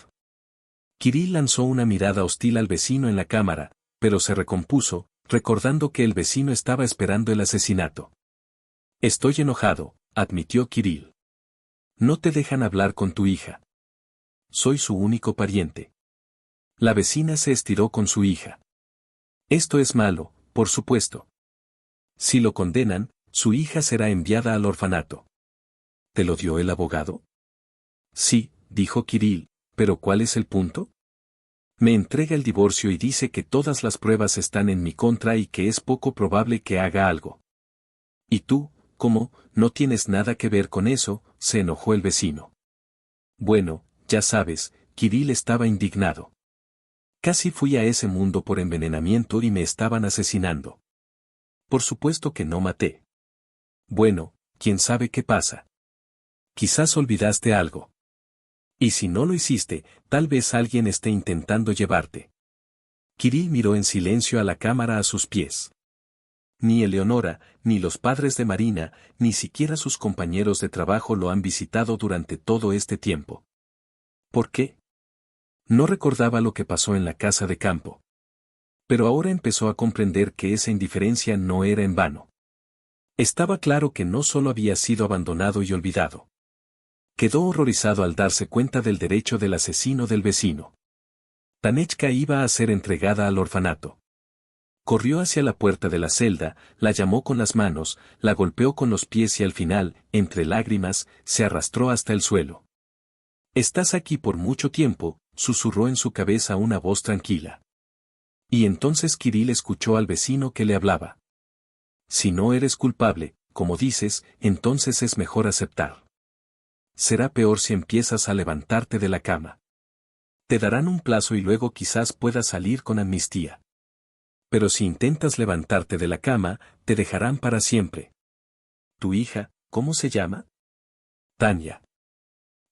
S1: Kirill lanzó una mirada hostil al vecino en la cámara, pero se recompuso, recordando que el vecino estaba esperando el asesinato. Estoy enojado, admitió Kirill. No te dejan hablar con tu hija. Soy su único pariente. La vecina se estiró con su hija. Esto es malo, por supuesto. Si lo condenan, su hija será enviada al orfanato. ¿Te lo dio el abogado? Sí, dijo Kirill, pero ¿cuál es el punto? Me entrega el divorcio y dice que todas las pruebas están en mi contra y que es poco probable que haga algo. ¿Y tú, cómo, no tienes nada que ver con eso?, se enojó el vecino. Bueno, ya sabes, Kirill estaba indignado. Casi fui a ese mundo por envenenamiento y me estaban asesinando. Por supuesto que no maté. Bueno, quién sabe qué pasa. Quizás olvidaste algo. Y si no lo hiciste, tal vez alguien esté intentando llevarte. Kirill miró en silencio a la cámara a sus pies. Ni Eleonora, ni los padres de Marina, ni siquiera sus compañeros de trabajo lo han visitado durante todo este tiempo. ¿Por qué? No recordaba lo que pasó en la casa de campo. Pero ahora empezó a comprender que esa indiferencia no era en vano. Estaba claro que no solo había sido abandonado y olvidado. Quedó horrorizado al darse cuenta del derecho del asesino del vecino. Tanechka iba a ser entregada al orfanato. Corrió hacia la puerta de la celda, la llamó con las manos, la golpeó con los pies y al final, entre lágrimas, se arrastró hasta el suelo. «Estás aquí por mucho tiempo», susurró en su cabeza una voz tranquila. Y entonces Kirill escuchó al vecino que le hablaba. «Si no eres culpable, como dices, entonces es mejor aceptar. Será peor si empiezas a levantarte de la cama. Te darán un plazo y luego quizás puedas salir con amnistía. Pero si intentas levantarte de la cama, te dejarán para siempre». «¿Tu hija, cómo se llama?» «Tania».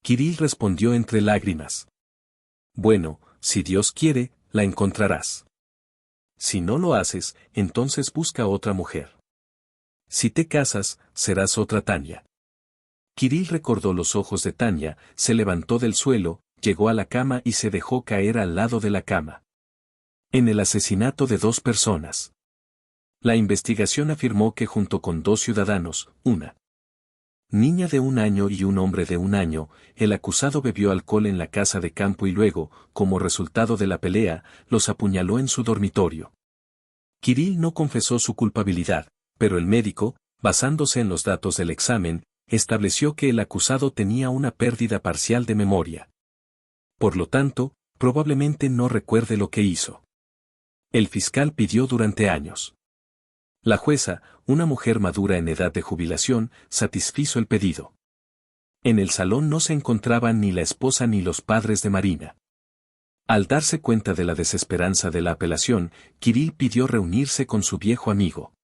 S1: Kirill respondió entre lágrimas. «Bueno, si Dios quiere, la encontrarás. Si no lo haces, entonces busca otra mujer. Si te casas, serás otra Tania». Kirill recordó los ojos de Tania, se levantó del suelo, llegó a la cama y se dejó caer al lado de la cama. En el asesinato de 2 personas. La investigación afirmó que junto con 2 ciudadanos, una niña de 1 año y un hombre de 1 año, el acusado bebió alcohol en la casa de campo y luego, como resultado de la pelea, los apuñaló en su dormitorio. Kirill no confesó su culpabilidad, pero el médico, basándose en los datos del examen, estableció que el acusado tenía una pérdida parcial de memoria. Por lo tanto, probablemente no recuerde lo que hizo. El fiscal pidió durante años. La jueza, una mujer madura en edad de jubilación, satisfizo el pedido. En el salón no se encontraban ni la esposa ni los padres de Marina. Al darse cuenta de la desesperanza de la apelación, Kirill pidió reunirse con su viejo amigo.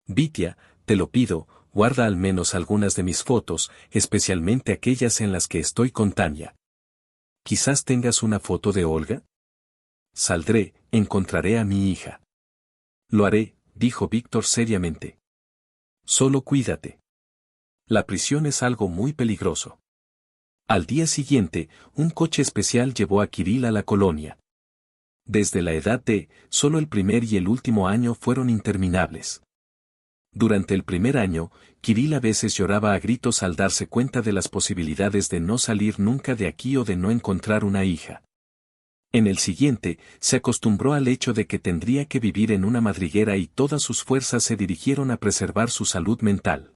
S1: «Vitia, te lo pido, guarda al menos algunas de mis fotos, especialmente aquellas en las que estoy con Tania. Quizás tengas una foto de Olga». «Saldré, encontraré a mi hija». «Lo haré», dijo Víctor seriamente. «Solo cuídate. La prisión es algo muy peligroso». Al día siguiente, un coche especial llevó a Kirill a la colonia. Desde la edad de, solo el primer y el último año fueron interminables. Durante el primer año, Kirill a veces lloraba a gritos al darse cuenta de las posibilidades de no salir nunca de aquí o de no encontrar una hija. En el siguiente, se acostumbró al hecho de que tendría que vivir en una madriguera y todas sus fuerzas se dirigieron a preservar su salud mental.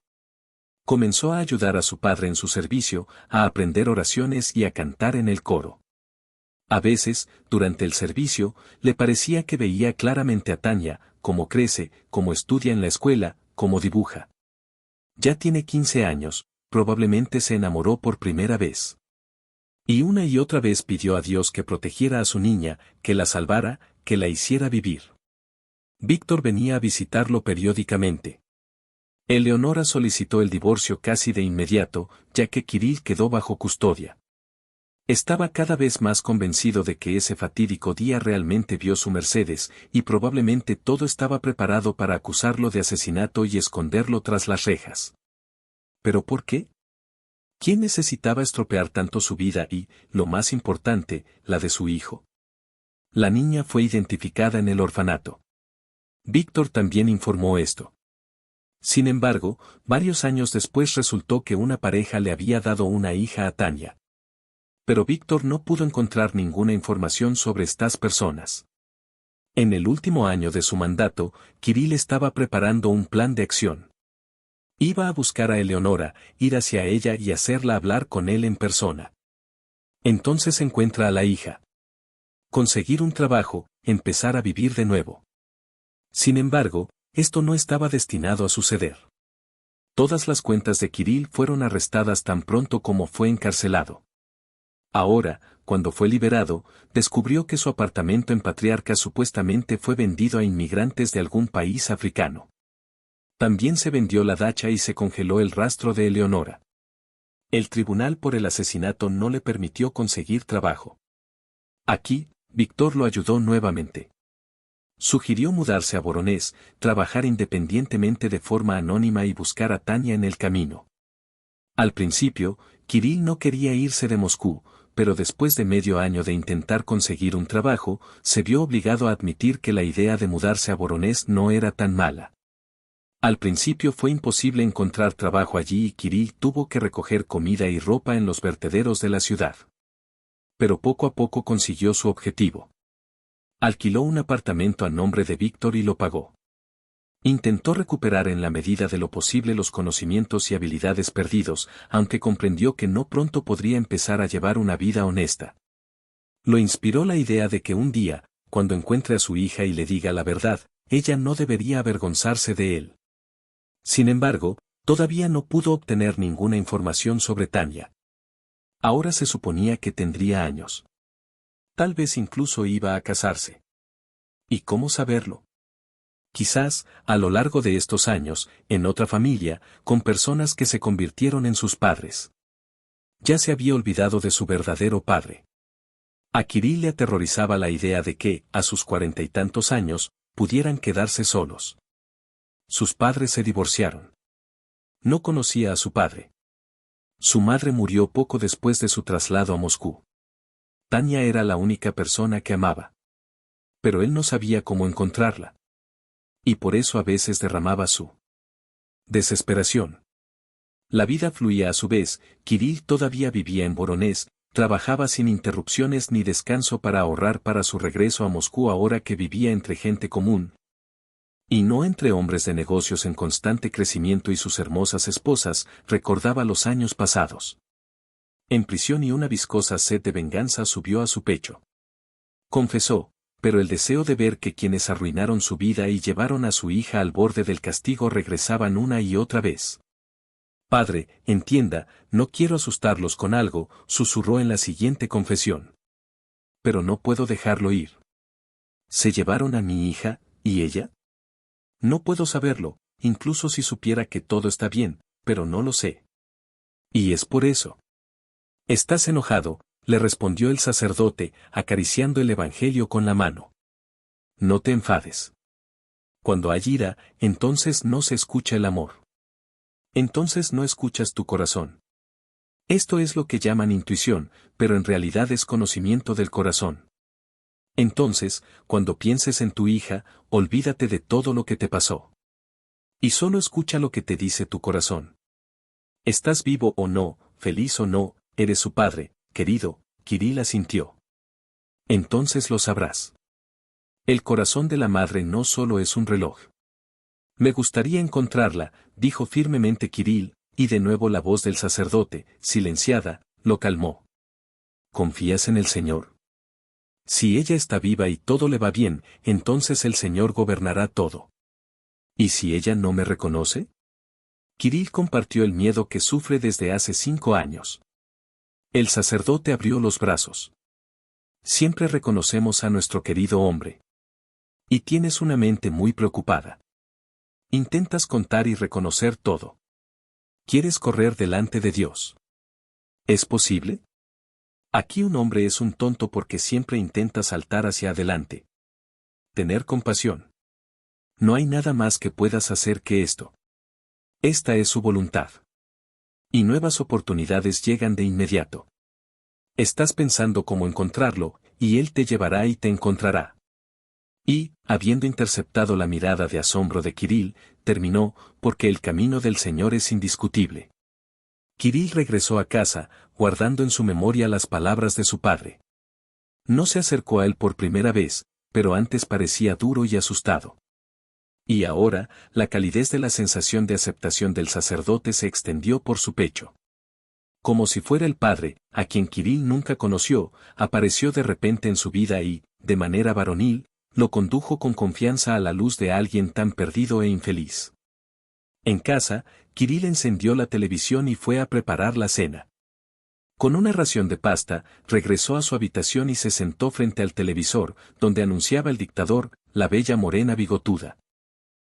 S1: Comenzó a ayudar a su padre en su servicio, a aprender oraciones y a cantar en el coro. A veces, durante el servicio, le parecía que veía claramente a Tania, cómo crece, cómo estudia en la escuela, cómo dibuja. Ya tiene 15 años, probablemente se enamoró por primera vez. Y una y otra vez pidió a Dios que protegiera a su niña, que la salvara, que la hiciera vivir. Víctor venía a visitarlo periódicamente. Eleonora solicitó el divorcio casi de inmediato, ya que Kirill quedó bajo custodia. Estaba cada vez más convencido de que ese fatídico día realmente vio su Mercedes, y probablemente todo estaba preparado para acusarlo de asesinato y esconderlo tras las rejas. ¿Pero por qué? ¿Quién necesitaba estropear tanto su vida y, lo más importante, la de su hijo? La niña fue identificada en el orfanato. Víctor también informó esto. Sin embargo, varios años después resultó que una pareja le había dado una hija a Tania. Pero Víctor no pudo encontrar ninguna información sobre estas personas. En el último año de su mandato, Kirill estaba preparando un plan de acción. Iba a buscar a Eleonora, ir hacia ella y hacerla hablar con él en persona. Entonces encuentra a la hija. Conseguir un trabajo, empezar a vivir de nuevo. Sin embargo, esto no estaba destinado a suceder. Todas las cuentas de Kirill fueron arrestadas tan pronto como fue encarcelado. Ahora, cuando fue liberado, descubrió que su apartamento en Patriarca supuestamente fue vendido a inmigrantes de algún país africano. También se vendió la dacha y se congeló el rastro de Eleonora. El tribunal por el asesinato no le permitió conseguir trabajo. Aquí, Víctor lo ayudó nuevamente. Sugirió mudarse a Voronezh, trabajar independientemente de forma anónima y buscar a Tania en el camino. Al principio, Kirill no quería irse de Moscú, pero después de medio año de intentar conseguir un trabajo, se vio obligado a admitir que la idea de mudarse a Voronezh no era tan mala. Al principio fue imposible encontrar trabajo allí y Kirill tuvo que recoger comida y ropa en los vertederos de la ciudad. Pero poco a poco consiguió su objetivo. Alquiló un apartamento a nombre de Víctor y lo pagó. Intentó recuperar en la medida de lo posible los conocimientos y habilidades perdidos, aunque comprendió que no pronto podría empezar a llevar una vida honesta. Lo inspiró la idea de que un día, cuando encuentre a su hija y le diga la verdad, ella no debería avergonzarse de él. Sin embargo, todavía no pudo obtener ninguna información sobre Tania. Ahora se suponía que tendría años. Tal vez incluso iba a casarse. ¿Y cómo saberlo? Quizás, a lo largo de estos años, en otra familia, con personas que se convirtieron en sus padres. Ya se había olvidado de su verdadero padre. A Kirill le aterrorizaba la idea de que, a sus 40 y tantos años, pudieran quedarse solos. Sus padres se divorciaron. No conocía a su padre. Su madre murió poco después de su traslado a Moscú. Tania era la única persona que amaba. Pero él no sabía cómo encontrarla. Y por eso a veces derramaba su desesperación. La vida fluía a su vez, Kirill todavía vivía en Voronezh, trabajaba sin interrupciones ni descanso para ahorrar para su regreso a Moscú ahora que vivía entre gente común. Y no entre hombres de negocios en constante crecimiento y sus hermosas esposas, recordaba los años pasados. En prisión y una viscosa sed de venganza subió a su pecho. Confesó, pero el deseo de ver que quienes arruinaron su vida y llevaron a su hija al borde del castigo regresaban una y otra vez. Padre, entienda, no quiero asustarlos con algo, susurró en la siguiente confesión. Pero no puedo dejarlo ir. ¿Se llevaron a mi hija, y ella? No puedo saberlo, incluso si supiera que todo está bien, pero no lo sé. Y es por eso. ¿Estás enojado?, le respondió el sacerdote, acariciando el evangelio con la mano. No te enfades. Cuando hay ira, entonces no se escucha el amor. Entonces no escuchas tu corazón. Esto es lo que llaman intuición, pero en realidad es conocimiento del corazón. Entonces, cuando pienses en tu hija, olvídate de todo lo que te pasó. Y solo escucha lo que te dice tu corazón. Estás vivo o no, feliz o no, eres su padre, querido, Kirill asintió. Entonces lo sabrás. El corazón de la madre no solo es un reloj. Me gustaría encontrarla, dijo firmemente Kirill, y de nuevo la voz del sacerdote, silenciada, lo calmó. ¿Confías en el Señor? Si ella está viva y todo le va bien, entonces el Señor gobernará todo. ¿Y si ella no me reconoce? Kirill compartió el miedo que sufre desde hace 5 años. El sacerdote abrió los brazos. Siempre reconocemos a nuestro querido hombre. Y tienes una mente muy preocupada. Intentas contar y reconocer todo. ¿Quieres correr delante de Dios? ¿Es posible? Aquí un hombre es un tonto porque siempre intenta saltar hacia adelante. Tener compasión. No hay nada más que puedas hacer que esto. Esta es su voluntad. Y nuevas oportunidades llegan de inmediato. Estás pensando cómo encontrarlo, y Él te llevará y te encontrará. Y, habiendo interceptado la mirada de asombro de Kirill, terminó, porque el camino del Señor es indiscutible. Kirill regresó a casa, guardando en su memoria las palabras de su padre. No se acercó a él por primera vez, pero antes parecía duro y asustado. Y ahora, la calidez de la sensación de aceptación del sacerdote se extendió por su pecho. Como si fuera el padre, a quien Kirill nunca conoció, apareció de repente en su vida y, de manera varonil, lo condujo con confianza a la luz de alguien tan perdido e infeliz. En casa, Kirill encendió la televisión y fue a preparar la cena. Con una ración de pasta, regresó a su habitación y se sentó frente al televisor, donde anunciaba el dictador, la bella morena bigotuda.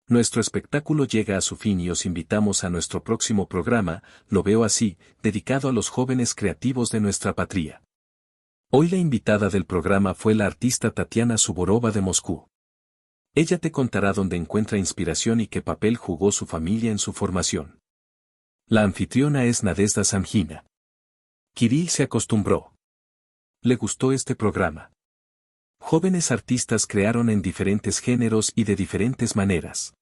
S1: Nuestro espectáculo llega a su fin y os invitamos a nuestro próximo programa, Lo veo así, dedicado a los jóvenes creativos de nuestra patria. Hoy la invitada del programa fue la artista Tatiana Suvorova de Moscú. Ella te contará dónde encuentra inspiración y qué papel jugó su familia en su formación. La anfitriona es Nadezhda Samgina. Kirill se acostumbró. Le gustó este programa. Jóvenes artistas crearon en diferentes géneros y de diferentes maneras.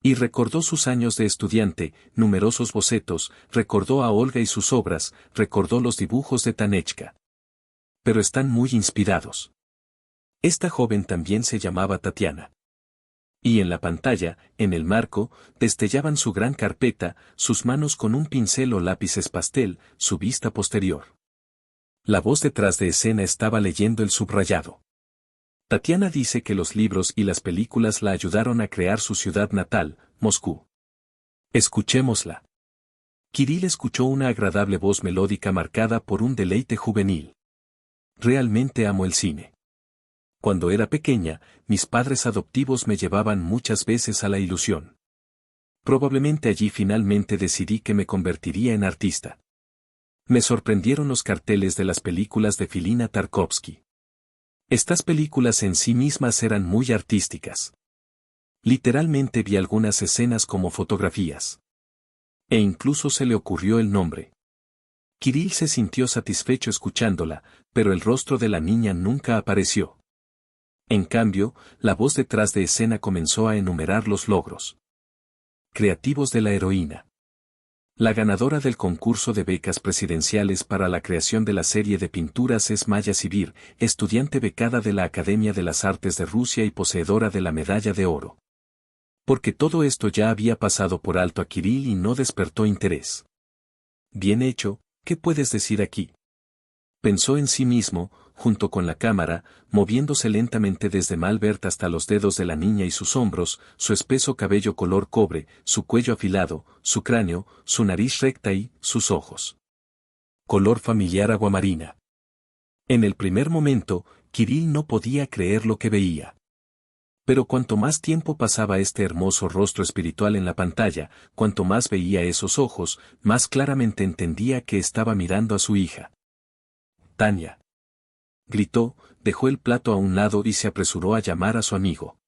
S1: Y recordó sus años de estudiante, numerosos bocetos, recordó a Olga y sus obras, recordó los dibujos de Tanechka. Pero están muy inspirados. Esta joven también se llamaba Tatiana. Y en la pantalla, en el marco, destellaban su gran carpeta, sus manos con un pincel o lápices pastel, su vista posterior. La voz detrás de escena estaba leyendo el subrayado. Tatiana dice que los libros y las películas la ayudaron a crear su ciudad natal, Moscú. Escuchémosla. Kirill escuchó una agradable voz melódica marcada por un deleite juvenil. Realmente amo el cine. Cuando era pequeña, mis padres adoptivos me llevaban muchas veces a la ilusión. Probablemente allí finalmente decidí que me convertiría en artista. Me sorprendieron los carteles de las películas de Filina Tarkovsky. Estas películas en sí mismas eran muy artísticas. Literalmente vi algunas escenas como fotografías. E incluso se le ocurrió el nombre. Kirill se sintió satisfecho escuchándola, pero el rostro de la niña nunca apareció. En cambio, la voz detrás de escena comenzó a enumerar los logros creativos de la heroína. La ganadora del concurso de becas presidenciales para la creación de la serie de pinturas es Maya Sibir, estudiante becada de la Academia de las Artes de Rusia y poseedora de la medalla de oro. Porque todo esto ya había pasado por alto a Kirill y no despertó interés. Bien hecho, ¿qué puedes decir aquí? Pensó en sí mismo, junto con la cámara, moviéndose lentamente desde Malbert hasta los dedos de la niña y sus hombros, su espeso cabello color cobre, su cuello afilado, su cráneo, su nariz recta y sus ojos. Color familiar aguamarina. En el primer momento, Kirill no podía creer lo que veía. Pero cuanto más tiempo pasaba este hermoso rostro espiritual en la pantalla, cuanto más veía esos ojos, más claramente entendía que estaba mirando a su hija. Tania. Gritó, dejó el plato a un lado y se apresuró a llamar a su amigo.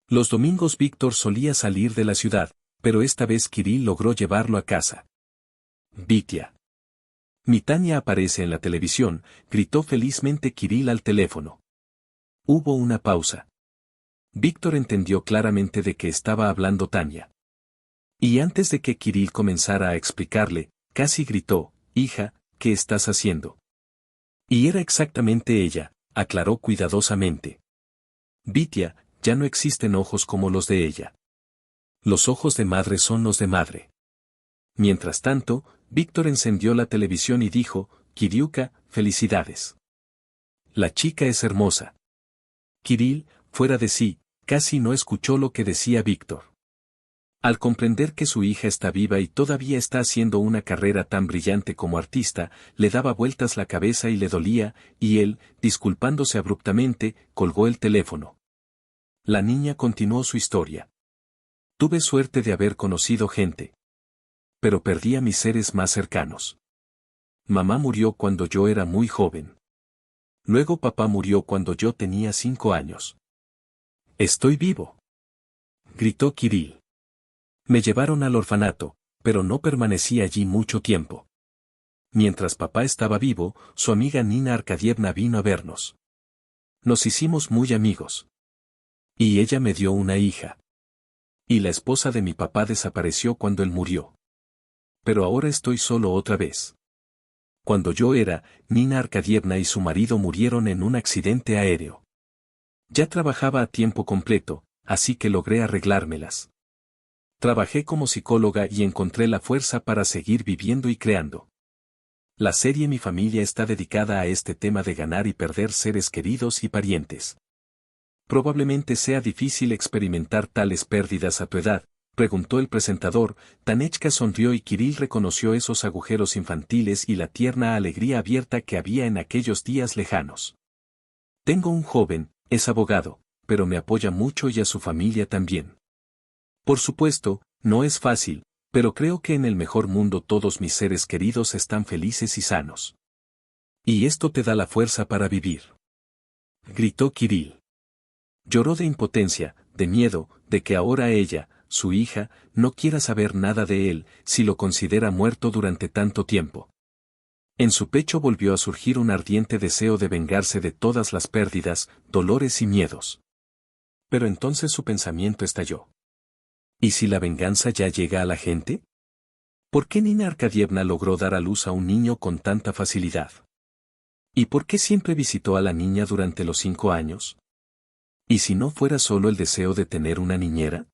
S1: Los domingos Víctor solía salir de la ciudad, pero esta vez Kirill logró llevarlo a casa. Vitia. Mi Tania aparece en la televisión, gritó felizmente Kirill al teléfono. Hubo una pausa. Víctor entendió claramente de qué estaba hablando Tania. Y antes de que Kirill comenzara a explicarle, casi gritó, hija, ¿qué estás haciendo? Y era exactamente ella, aclaró cuidadosamente. Vitia, ya no existen ojos como los de ella. Los ojos de madre son los de madre. Mientras tanto, Víctor encendió la televisión y dijo, Kiriuka, felicidades. La chica es hermosa. Kirill, fuera de sí, casi no escuchó lo que decía Víctor. Al comprender que su hija está viva y todavía está haciendo una carrera tan brillante como artista, le daba vueltas la cabeza y le dolía, y él, disculpándose abruptamente, colgó el teléfono. La niña continuó su historia. Tuve suerte de haber conocido gente. Pero perdí a mis seres más cercanos. Mamá murió cuando yo era muy joven. Luego papá murió cuando yo tenía 5 años. Estoy vivo, gritó Kirill. Me llevaron al orfanato, pero no permanecí allí mucho tiempo. Mientras papá estaba vivo, su amiga Nina Arkadievna vino a vernos. Nos hicimos muy amigos. Y ella me dio una hija. Y la esposa de mi papá desapareció cuando él murió. Pero ahora estoy solo otra vez. Cuando yo era, Nina Arkadievna y su marido murieron en un accidente aéreo. Ya trabajaba a tiempo completo, así que logré arreglármelas. Trabajé como psicóloga y encontré la fuerza para seguir viviendo y creando. La serie Mi familia está dedicada a este tema de ganar y perder seres queridos y parientes. Probablemente sea difícil experimentar tales pérdidas a tu edad, preguntó el presentador. Tanechka sonrió y Kirill reconoció esos agujeros infantiles y la tierna alegría abierta que había en aquellos días lejanos. Tengo un joven, es abogado, pero me apoya mucho y a su familia también. Por supuesto, no es fácil, pero creo que en el mejor mundo todos mis seres queridos están felices y sanos. Y esto te da la fuerza para vivir. Gritó Kirill. Lloró de impotencia, de miedo, de que ahora ella, su hija, no quiera saber nada de él, si lo considera muerto durante tanto tiempo. En su pecho volvió a surgir un ardiente deseo de vengarse de todas las pérdidas, dolores y miedos. Pero entonces su pensamiento estalló. ¿Y si la venganza ya llega a la gente? ¿Por qué Nina Arkadievna logró dar a luz a un niño con tanta facilidad? ¿Y por qué siempre visitó a la niña durante los 5 años? ¿Y si no fuera solo el deseo de tener una niñera?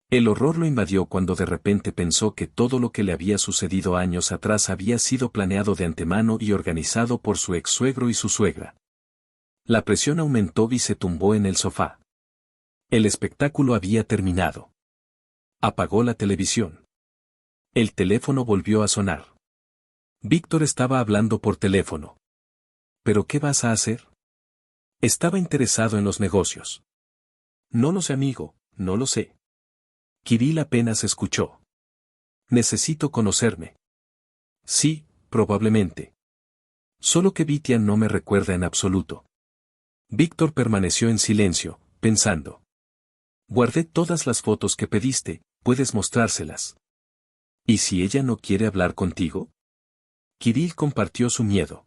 S1: El horror lo invadió cuando de repente pensó que todo lo que le había sucedido años atrás había sido planeado de antemano y organizado por su ex-suegro y su suegra. La presión aumentó y se tumbó en el sofá. El espectáculo había terminado. Apagó la televisión. El teléfono volvió a sonar. Víctor estaba hablando por teléfono. ¿Pero qué vas a hacer? Estaba interesado en los negocios. No lo sé, amigo, no lo sé. Kirill apenas escuchó. Necesito conocerme. Sí, probablemente. Solo que Vitia no me recuerda en absoluto. Víctor permaneció en silencio, pensando. Guardé todas las fotos que pediste, puedes mostrárselas. ¿Y si ella no quiere hablar contigo? Kirill compartió su miedo.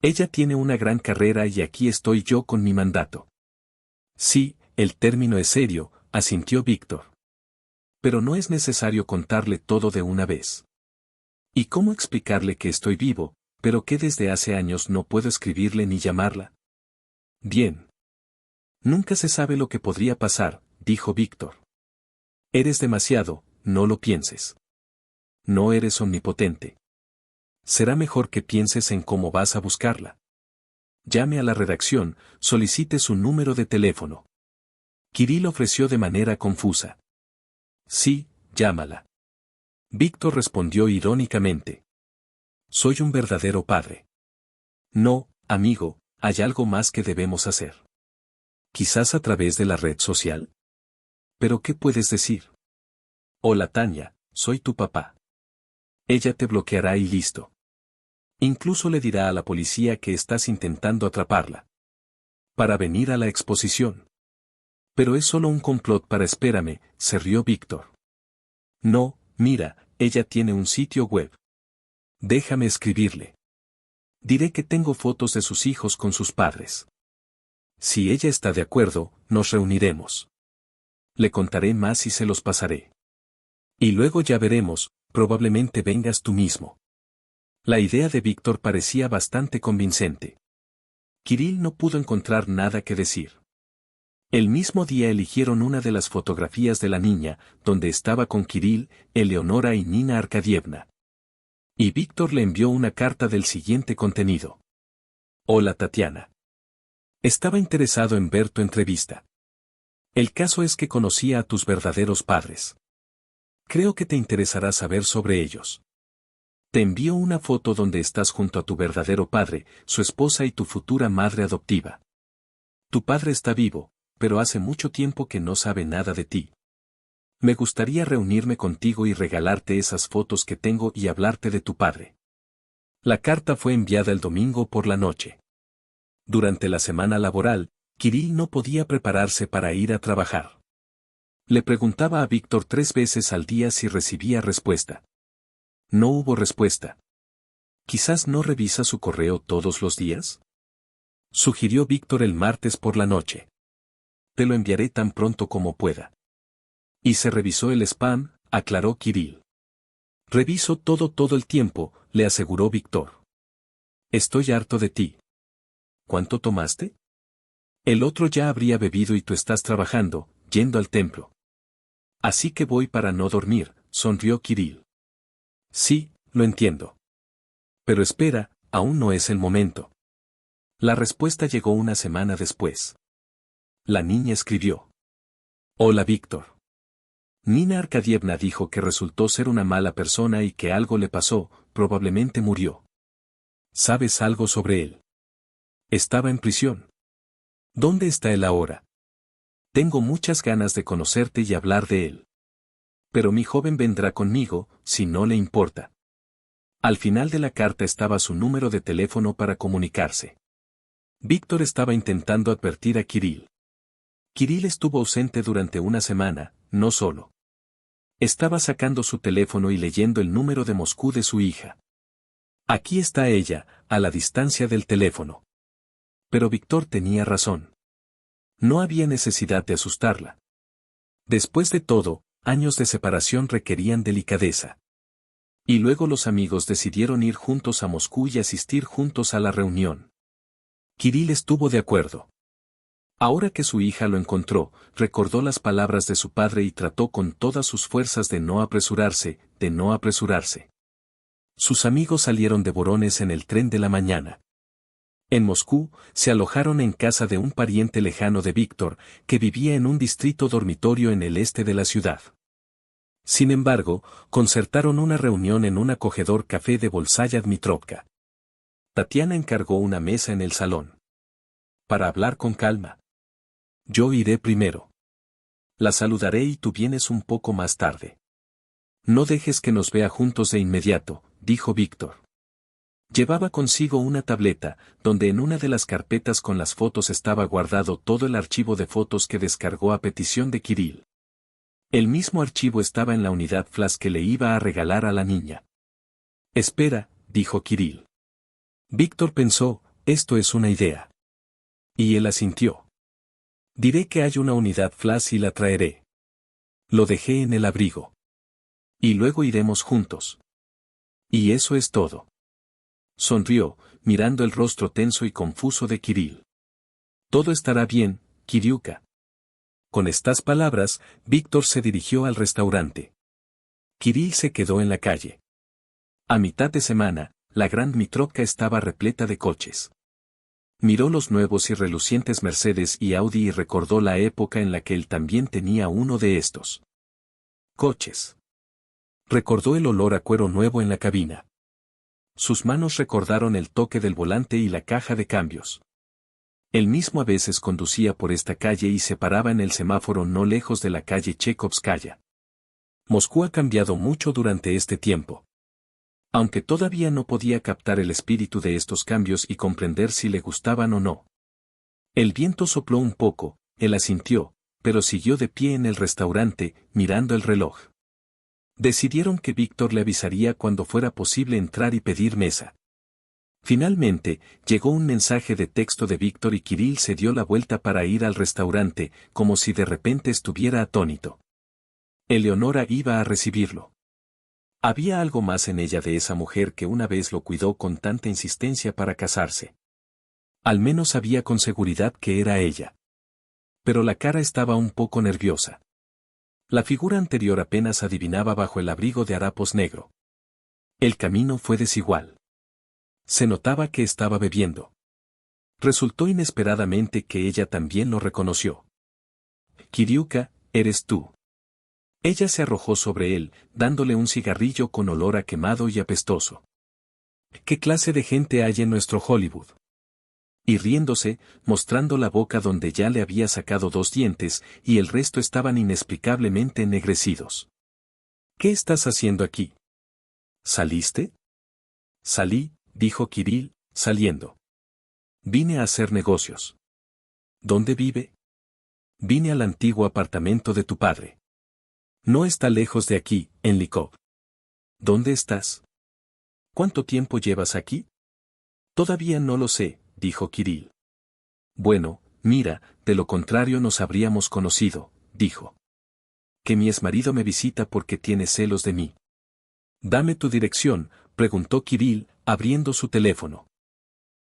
S1: Ella tiene una gran carrera y aquí estoy yo con mi mandato. Sí, el término es serio, asintió Víctor. Pero no es necesario contarle todo de una vez. ¿Y cómo explicarle que estoy vivo, pero que desde hace años no puedo escribirle ni llamarla? Bien. Nunca se sabe lo que podría pasar, dijo Víctor. Eres demasiado, no lo pienses. No eres omnipotente. Será mejor que pienses en cómo vas a buscarla. Llame a la redacción, solicite su número de teléfono. Kirill ofreció de manera confusa. Sí, llámala. Víctor respondió irónicamente. Soy un verdadero padre. No, amigo, hay algo más que debemos hacer. Quizás a través de la red social. ¿Pero qué puedes decir? Hola Tania, soy tu papá. Ella te bloqueará y listo. Incluso le dirá a la policía que estás intentando atraparla. Para venir a la exposición. Pero es solo un complot para espérame, se rió Víctor. No, mira, ella tiene un sitio web. Déjame escribirle. Diré que tengo fotos de sus hijos con sus padres. Si ella está de acuerdo, nos reuniremos. Le contaré más y se los pasaré. Y luego ya veremos, probablemente vengas tú mismo. La idea de Víctor parecía bastante convincente. Kirill no pudo encontrar nada que decir. El mismo día eligieron una de las fotografías de la niña, donde estaba con Kirill, Eleonora y Nina Arkadievna. Y Víctor le envió una carta del siguiente contenido. Hola Tatiana. Estaba interesado en ver tu entrevista. El caso es que conocía a tus verdaderos padres. Creo que te interesará saber sobre ellos. Te envío una foto donde estás junto a tu verdadero padre, su esposa y tu futura madre adoptiva. Tu padre está vivo, pero hace mucho tiempo que no sabe nada de ti. Me gustaría reunirme contigo y regalarte esas fotos que tengo y hablarte de tu padre. La carta fue enviada el domingo por la noche. Durante la semana laboral, Kirill no podía prepararse para ir a trabajar. Le preguntaba a Víctor 3 veces al día si recibía respuesta. No hubo respuesta. ¿Quizás no revisa su correo todos los días? Sugirió Víctor el martes por la noche. Te lo enviaré tan pronto como pueda. Y se revisó el spam, aclaró Kirill. Reviso todo el tiempo, le aseguró Víctor. Estoy harto de ti. ¿Cuánto tomaste? El otro ya habría bebido y tú estás trabajando, yendo al templo. Así que voy para no dormir, sonrió Kirill. Sí, lo entiendo. Pero espera, aún no es el momento. La respuesta llegó una semana después. La niña escribió. Hola Víctor. Nina Arkadievna dijo que resultó ser una mala persona y que algo le pasó, probablemente murió. ¿Sabes algo sobre él? Estaba en prisión. ¿Dónde está él ahora? Tengo muchas ganas de conocerte y hablar de él. Pero mi joven vendrá conmigo, si no le importa. Al final de la carta estaba su número de teléfono para comunicarse. Víctor estaba intentando advertir a Kirill. Kirill estuvo ausente durante una semana, no solo. Estaba sacando su teléfono y leyendo el número de Moscú de su hija. Aquí está ella, a la distancia del teléfono. Pero Víctor tenía razón. No había necesidad de asustarla. Después de todo, años de separación requerían delicadeza. Y luego los amigos decidieron ir juntos a Moscú y asistir juntos a la reunión. Kirill estuvo de acuerdo. Ahora que su hija lo encontró, recordó las palabras de su padre y trató con todas sus fuerzas de no apresurarse, de no apresurarse. Sus amigos salieron de Borones en el tren de la mañana. En Moscú, se alojaron en casa de un pariente lejano de Víctor, que vivía en un distrito dormitorio en el este de la ciudad. Sin embargo, concertaron una reunión en un acogedor café de Bolshaya Dmitrovka. Tatiana encargó una mesa en el salón. Para hablar con calma. Yo iré primero. La saludaré y tú vienes un poco más tarde. No dejes que nos vea juntos de inmediato, dijo Víctor. Llevaba consigo una tableta, donde en una de las carpetas con las fotos estaba guardado todo el archivo de fotos que descargó a petición de Kirill. El mismo archivo estaba en la unidad flash que le iba a regalar a la niña. Espera, dijo Kirill. Víctor pensó, esto es una idea. Y él asintió. Diré que hay una unidad flash y la traeré. Lo dejé en el abrigo. Y luego iremos juntos. Y eso es todo. Sonrió, mirando el rostro tenso y confuso de Kirill. Todo estará bien, Kiriuka. Con estas palabras, Víctor se dirigió al restaurante. Kirill se quedó en la calle. A mitad de semana, la Gran Mitrovka estaba repleta de coches. Miró los nuevos y relucientes Mercedes y Audi y recordó la época en la que él también tenía uno de estos coches. Recordó el olor a cuero nuevo en la cabina. Sus manos recordaron el toque del volante y la caja de cambios. Él mismo a veces conducía por esta calle y se paraba en el semáforo no lejos de la calle Chekhovskaya. Moscú ha cambiado mucho durante este tiempo. Aunque todavía no podía captar el espíritu de estos cambios y comprender si le gustaban o no. El viento sopló un poco, él asintió, pero siguió de pie en el restaurante, mirando el reloj. Decidieron que Víctor le avisaría cuando fuera posible entrar y pedir mesa. Finalmente, llegó un mensaje de texto de Víctor y Kirill se dio la vuelta para ir al restaurante, como si de repente estuviera atónito. Eleonora iba a recibirlo. Había algo más en ella de esa mujer que una vez lo cuidó con tanta insistencia para casarse. Al menos sabía con seguridad que era ella. Pero la cara estaba un poco nerviosa. La figura anterior apenas adivinaba bajo el abrigo de harapos negro. El camino fue desigual. Se notaba que estaba bebiendo. Resultó inesperadamente que ella también lo reconoció. Kiriuka, eres tú. Ella se arrojó sobre él, dándole un cigarrillo con olor a quemado y apestoso. ¿Qué clase de gente hay en nuestro Hollywood? Y riéndose, mostrando la boca donde ya le había sacado 2 dientes, y el resto estaban inexplicablemente ennegrecidos. ¿Qué estás haciendo aquí? ¿Saliste? Salí, dijo Kirill, saliendo. Vine a hacer negocios. ¿Dónde vive? Vine al antiguo apartamento de tu padre. No está lejos de aquí, en Likov. ¿Dónde estás? ¿Cuánto tiempo llevas aquí? Todavía no lo sé, dijo Kirill. Bueno, mira, de lo contrario nos habríamos conocido, dijo. Que mi exmarido me visita porque tiene celos de mí. Dame tu dirección, preguntó Kirill, abriendo su teléfono.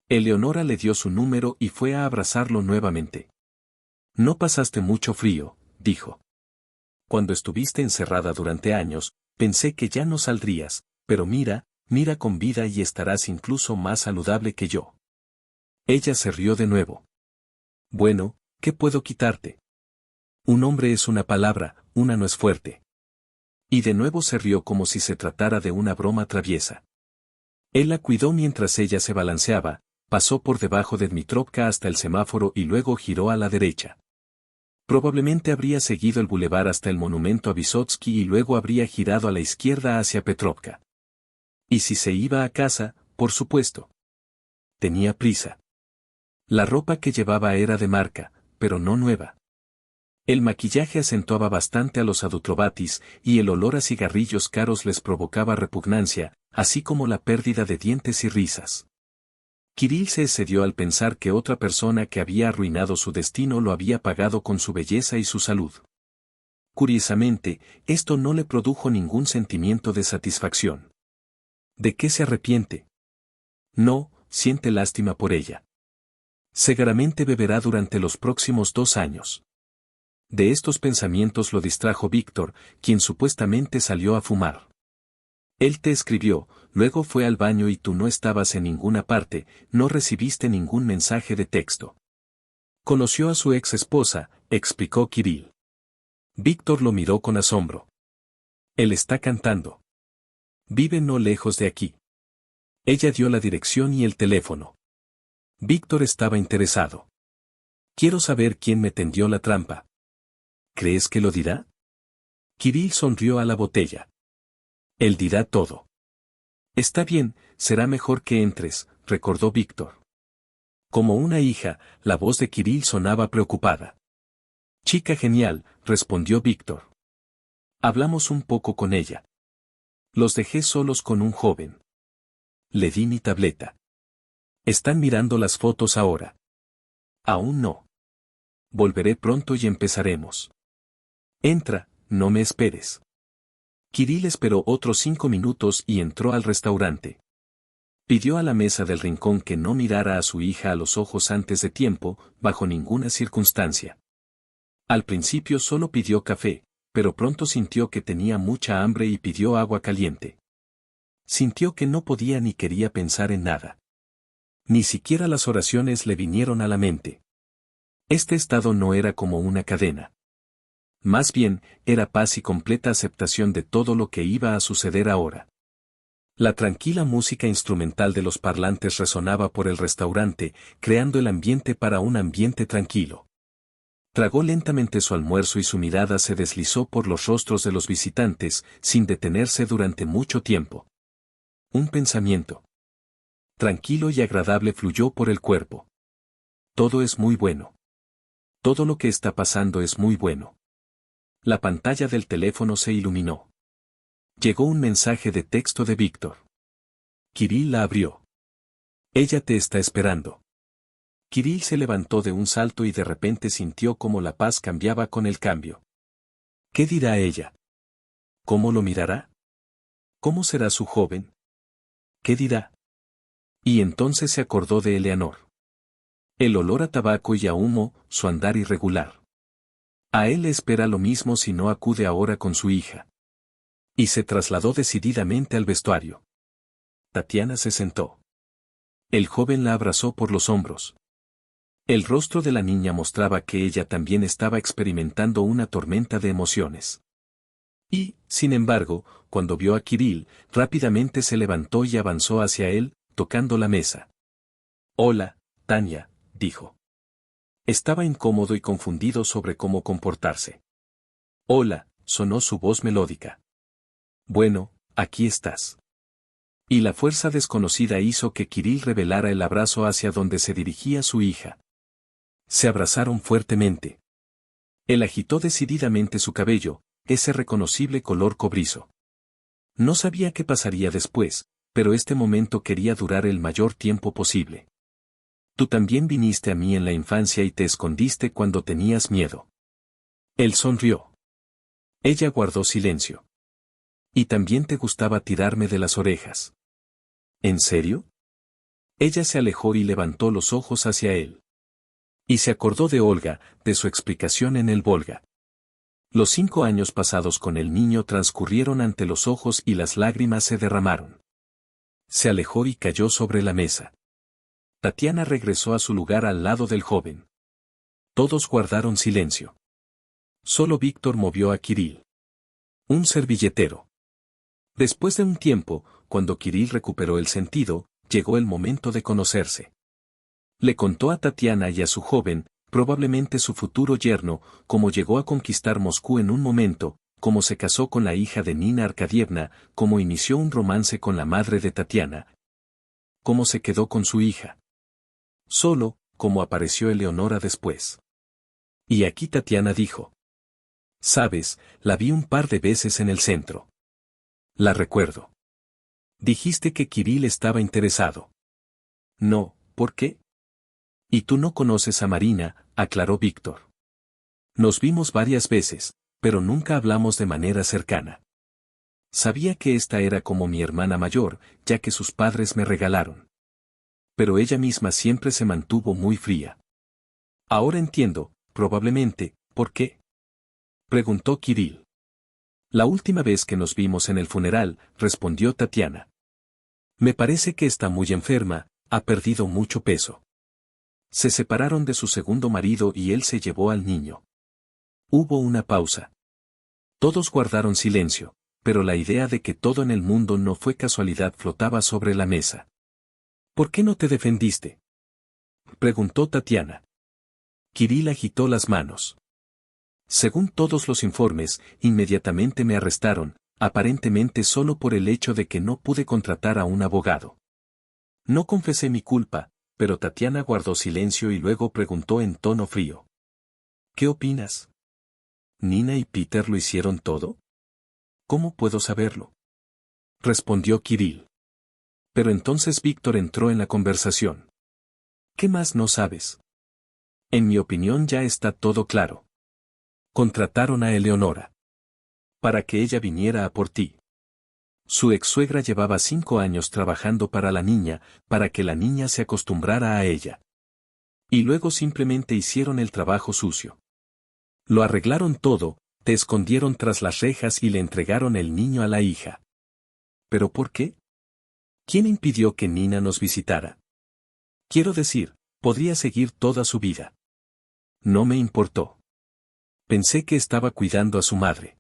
S1: Eleonora le dio su número y fue a abrazarlo nuevamente. No pasaste mucho frío, dijo. Cuando estuviste encerrada durante años, pensé que ya no saldrías, pero mira, mira con vida y estarás incluso más saludable que yo. Ella se rió de nuevo. Bueno, ¿qué puedo quitarte? Un hombre es una palabra, una no es fuerte. Y de nuevo se rió como si se tratara de una broma traviesa. Él la cuidó mientras ella se balanceaba, pasó por debajo de Dmitrovka hasta el semáforo y luego giró a la derecha. Probablemente habría seguido el bulevar hasta el monumento a Vysotsky y luego habría girado a la izquierda hacia Petrovka. Y si se iba a casa, por supuesto. Tenía prisa. La ropa que llevaba era de marca, pero no nueva. El maquillaje acentuaba bastante a los Adutrovatis y el olor a cigarrillos caros les provocaba repugnancia, así como la pérdida de dientes y risas. Kirill se excedió al pensar que otra persona que había arruinado su destino lo había pagado con su belleza y su salud. Curiosamente, esto no le produjo ningún sentimiento de satisfacción. ¿De qué se arrepiente? No, siente lástima por ella. Seguramente beberá durante los próximos 2 años. De estos pensamientos lo distrajo Víctor, quien supuestamente salió a fumar. Él te escribió, luego fue al baño y tú no estabas en ninguna parte, no recibiste ningún mensaje de texto. Conoció a su ex esposa, explicó Kirill. Víctor lo miró con asombro. Él está cantando. Vive no lejos de aquí. Ella dio la dirección y el teléfono. Víctor estaba interesado. Quiero saber quién me tendió la trampa. ¿Crees que lo dirá? Kirill sonrió a la botella. Él dirá todo. Está bien, será mejor que entres, recordó Víctor. Como una hija, la voz de Kirill sonaba preocupada. Chica genial, respondió Víctor. Hablamos un poco con ella. Los dejé solos con un joven. Le di mi tableta. Están mirando las fotos ahora. Aún no. Volveré pronto y empezaremos. Entra, no me esperes. Kirill esperó otros 5 minutos y entró al restaurante. Pidió a la mesa del rincón que no mirara a su hija a los ojos antes de tiempo, bajo ninguna circunstancia. Al principio solo pidió café, pero pronto sintió que tenía mucha hambre y pidió agua caliente. Sintió que no podía ni quería pensar en nada. Ni siquiera las oraciones le vinieron a la mente. Este estado no era como una cadena. Más bien, era paz y completa aceptación de todo lo que iba a suceder ahora. La tranquila música instrumental de los parlantes resonaba por el restaurante, creando el ambiente para un ambiente tranquilo. Tragó lentamente su almuerzo y su mirada se deslizó por los rostros de los visitantes, sin detenerse durante mucho tiempo. Un pensamiento tranquilo y agradable fluyó por el cuerpo. Todo es muy bueno. Todo lo que está pasando es muy bueno. La pantalla del teléfono se iluminó. Llegó un mensaje de texto de Víctor. Kirill la abrió. Ella te está esperando. Kirill se levantó de un salto y de repente sintió como la paz cambiaba con el cambio. ¿Qué dirá ella? ¿Cómo lo mirará? ¿Cómo será su joven? ¿Qué dirá? Y entonces se acordó de Eleanor. El olor a tabaco y a humo, su andar irregular. A él le espera lo mismo si no acude ahora con su hija. Y se trasladó decididamente al vestuario. Tatiana se sentó. El joven la abrazó por los hombros. El rostro de la niña mostraba que ella también estaba experimentando una tormenta de emociones. Y, sin embargo, cuando vio a Kirill, rápidamente se levantó y avanzó hacia él, tocando la mesa. Hola, Tania, dijo. Estaba incómodo y confundido sobre cómo comportarse. Hola, sonó su voz melódica. Bueno, aquí estás. Y la fuerza desconocida hizo que Kirill revelara el abrazo hacia donde se dirigía su hija. Se abrazaron fuertemente. Él agitó decididamente su cabello, ese reconocible color cobrizo. No sabía qué pasaría después, pero este momento quería durar el mayor tiempo posible. Tú también viniste a mí en la infancia y te escondiste cuando tenías miedo. Él sonrió. Ella guardó silencio. Y también te gustaba tirarme de las orejas. ¿En serio? Ella se alejó y levantó los ojos hacia él. Y se acordó de Olga, de su explicación en el Volga. Los 5 años pasados con el niño transcurrieron ante los ojos y las lágrimas se derramaron. Se alejó y cayó sobre la mesa. Tatiana regresó a su lugar al lado del joven. Todos guardaron silencio. Solo Víctor movió a Kirill. Un servilletero. Después de un tiempo, cuando Kirill recuperó el sentido, llegó el momento de conocerse. Le contó a Tatiana y a su joven, probablemente su futuro yerno, cómo llegó a conquistar Moscú en un momento, cómo se casó con la hija de Nina Arkadievna, cómo inició un romance con la madre de Tatiana, cómo se quedó con su hija. Solo, cómo apareció Eleonora después. Y aquí Tatiana dijo. Sabes, la vi un par de veces en el centro. La recuerdo. Dijiste que Kirill estaba interesado. No, ¿por qué? Y tú no conoces a Marina, aclaró Víctor. Nos vimos varias veces, pero nunca hablamos de manera cercana. Sabía que esta era como mi hermana mayor, ya que sus padres me regalaron. Pero ella misma siempre se mantuvo muy fría. Ahora entiendo, probablemente, ¿por qué? Preguntó Kirill. La última vez que nos vimos en el funeral, respondió Tatiana. Me parece que está muy enferma, ha perdido mucho peso. Se separaron de su segundo marido y él se llevó al niño. Hubo una pausa. Todos guardaron silencio, pero la idea de que todo en el mundo no fue casualidad flotaba sobre la mesa. ¿Por qué no te defendiste? Preguntó Tatiana. Kirill agitó las manos. Según todos los informes, inmediatamente me arrestaron, aparentemente solo por el hecho de que no pude contratar a un abogado. No confesé mi culpa, pero Tatiana guardó silencio y luego preguntó en tono frío. ¿Qué opinas? ¿Nina y Peter lo hicieron todo? ¿Cómo puedo saberlo? Respondió Kirill. Pero entonces Víctor entró en la conversación. ¿Qué más no sabes? En mi opinión ya está todo claro. Contrataron a Eleonora. Para que ella viniera a por ti. Su ex-suegra llevaba 5 años trabajando para la niña, para que la niña se acostumbrara a ella. Y luego simplemente hicieron el trabajo sucio. Lo arreglaron todo, te escondieron tras las rejas y le entregaron el niño a la hija. ¿Pero por qué? ¿Quién impidió que Nina nos visitara? Quiero decir, podría seguir toda su vida. No me importó. Pensé que estaba cuidando a su madre.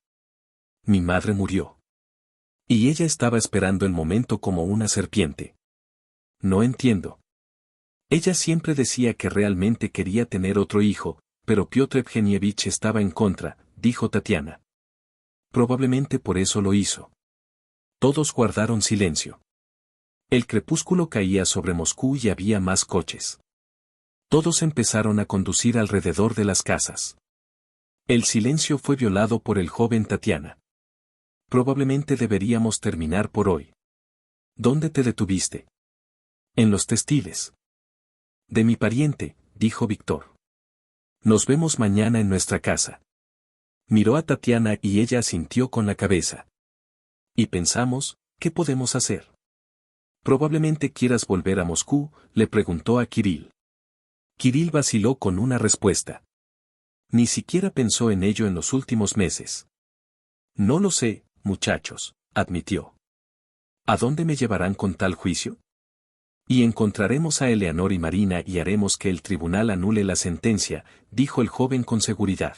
S1: Mi madre murió. Y ella estaba esperando el momento como una serpiente. No entiendo. Ella siempre decía que realmente quería tener otro hijo, pero Piotr Evgenievich estaba en contra, dijo Tatiana. Probablemente por eso lo hizo. Todos guardaron silencio. El crepúsculo caía sobre Moscú y había más coches. Todos empezaron a conducir alrededor de las casas. El silencio fue violado por el joven Tatiana. Probablemente deberíamos terminar por hoy. ¿Dónde te detuviste? En los textiles. De mi pariente, dijo Víctor. Nos vemos mañana en nuestra casa. Miró a Tatiana y ella asintió con la cabeza. Y pensamos, ¿qué podemos hacer? Probablemente quieras volver a Moscú, le preguntó a Kirill. Kirill vaciló con una respuesta. Ni siquiera pensó en ello en los últimos meses. No lo sé, muchachos, admitió. ¿A dónde me llevarán con tal juicio? Y encontraremos a Eleanor y Marina y haremos que el tribunal anule la sentencia, dijo el joven con seguridad.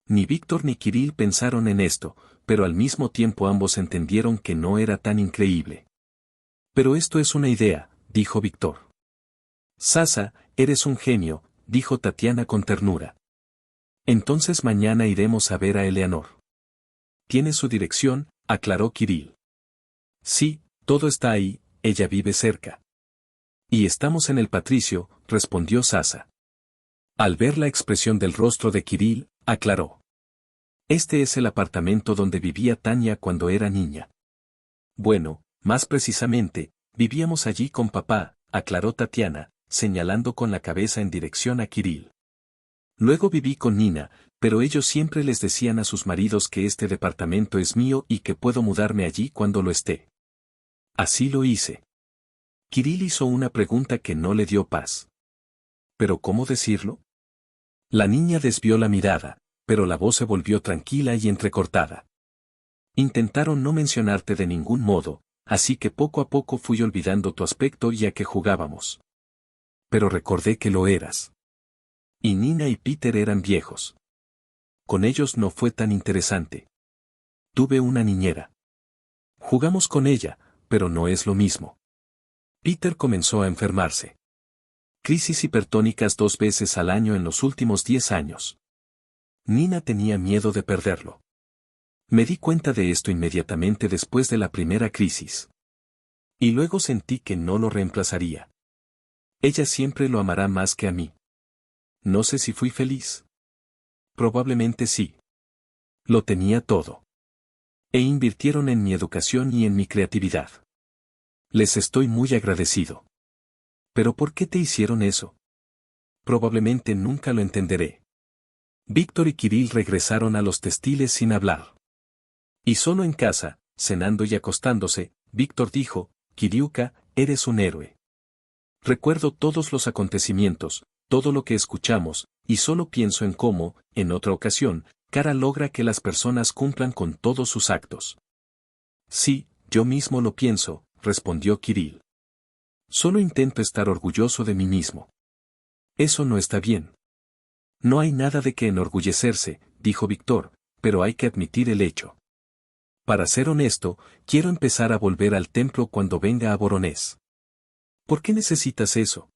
S1: Ni Víctor ni Kirill pensaron en esto, pero al mismo tiempo ambos entendieron que no era tan increíble. Pero esto es una idea, dijo Víctor. Sasa, eres un genio, dijo Tatiana con ternura. Entonces mañana iremos a ver a Eleanor. ¿Tiene su dirección?, aclaró Kirill. Sí, todo está ahí, ella vive cerca. Y estamos en el Patricio, respondió Sasa. Al ver la expresión del rostro de Kirill, aclaró. Este es el apartamento donde vivía Tania cuando era niña. Bueno, más precisamente, vivíamos allí con papá, aclaró Tatiana, señalando con la cabeza en dirección a Kirill. Luego viví con Nina, pero ellos siempre les decían a sus maridos que este departamento es mío y que puedo mudarme allí cuando lo esté. Así lo hice. Kirill hizo una pregunta que no le dio paz. ¿Pero cómo decirlo? La niña desvió la mirada, pero la voz se volvió tranquila y entrecortada. Intentaron no mencionarte de ningún modo, así que poco a poco fui olvidando tu aspecto y a que jugábamos. Pero recordé que lo eras. Y Nina y Peter eran viejos. Con ellos no fue tan interesante. Tuve una niñera. Jugamos con ella, pero no es lo mismo. Peter comenzó a enfermarse. Crisis hipertónicas 2 veces al año en los últimos 10 años. Nina tenía miedo de perderlo. Me di cuenta de esto inmediatamente después de la primera crisis. Y luego sentí que no lo reemplazaría. Ella siempre lo amará más que a mí. No sé si fui feliz. Probablemente sí. Lo tenía todo. E invirtieron en mi educación y en mi creatividad. Les estoy muy agradecido. ¿Pero por qué te hicieron eso? Probablemente nunca lo entenderé. Víctor y Kirill regresaron a los textiles sin hablar. Y solo en casa, cenando y acostándose, Víctor dijo, Kiriuka, eres un héroe. Recuerdo todos los acontecimientos, todo lo que escuchamos, y solo pienso en cómo, en otra ocasión, Kara logra que las personas cumplan con todos sus actos. Sí, yo mismo lo pienso, respondió Kirill. Solo intento estar orgulloso de mí mismo. Eso no está bien. No hay nada de qué enorgullecerse, dijo Víctor, pero hay que admitir el hecho. Para ser honesto, quiero empezar a volver al templo cuando venga a Voronezh. ¿Por qué necesitas eso?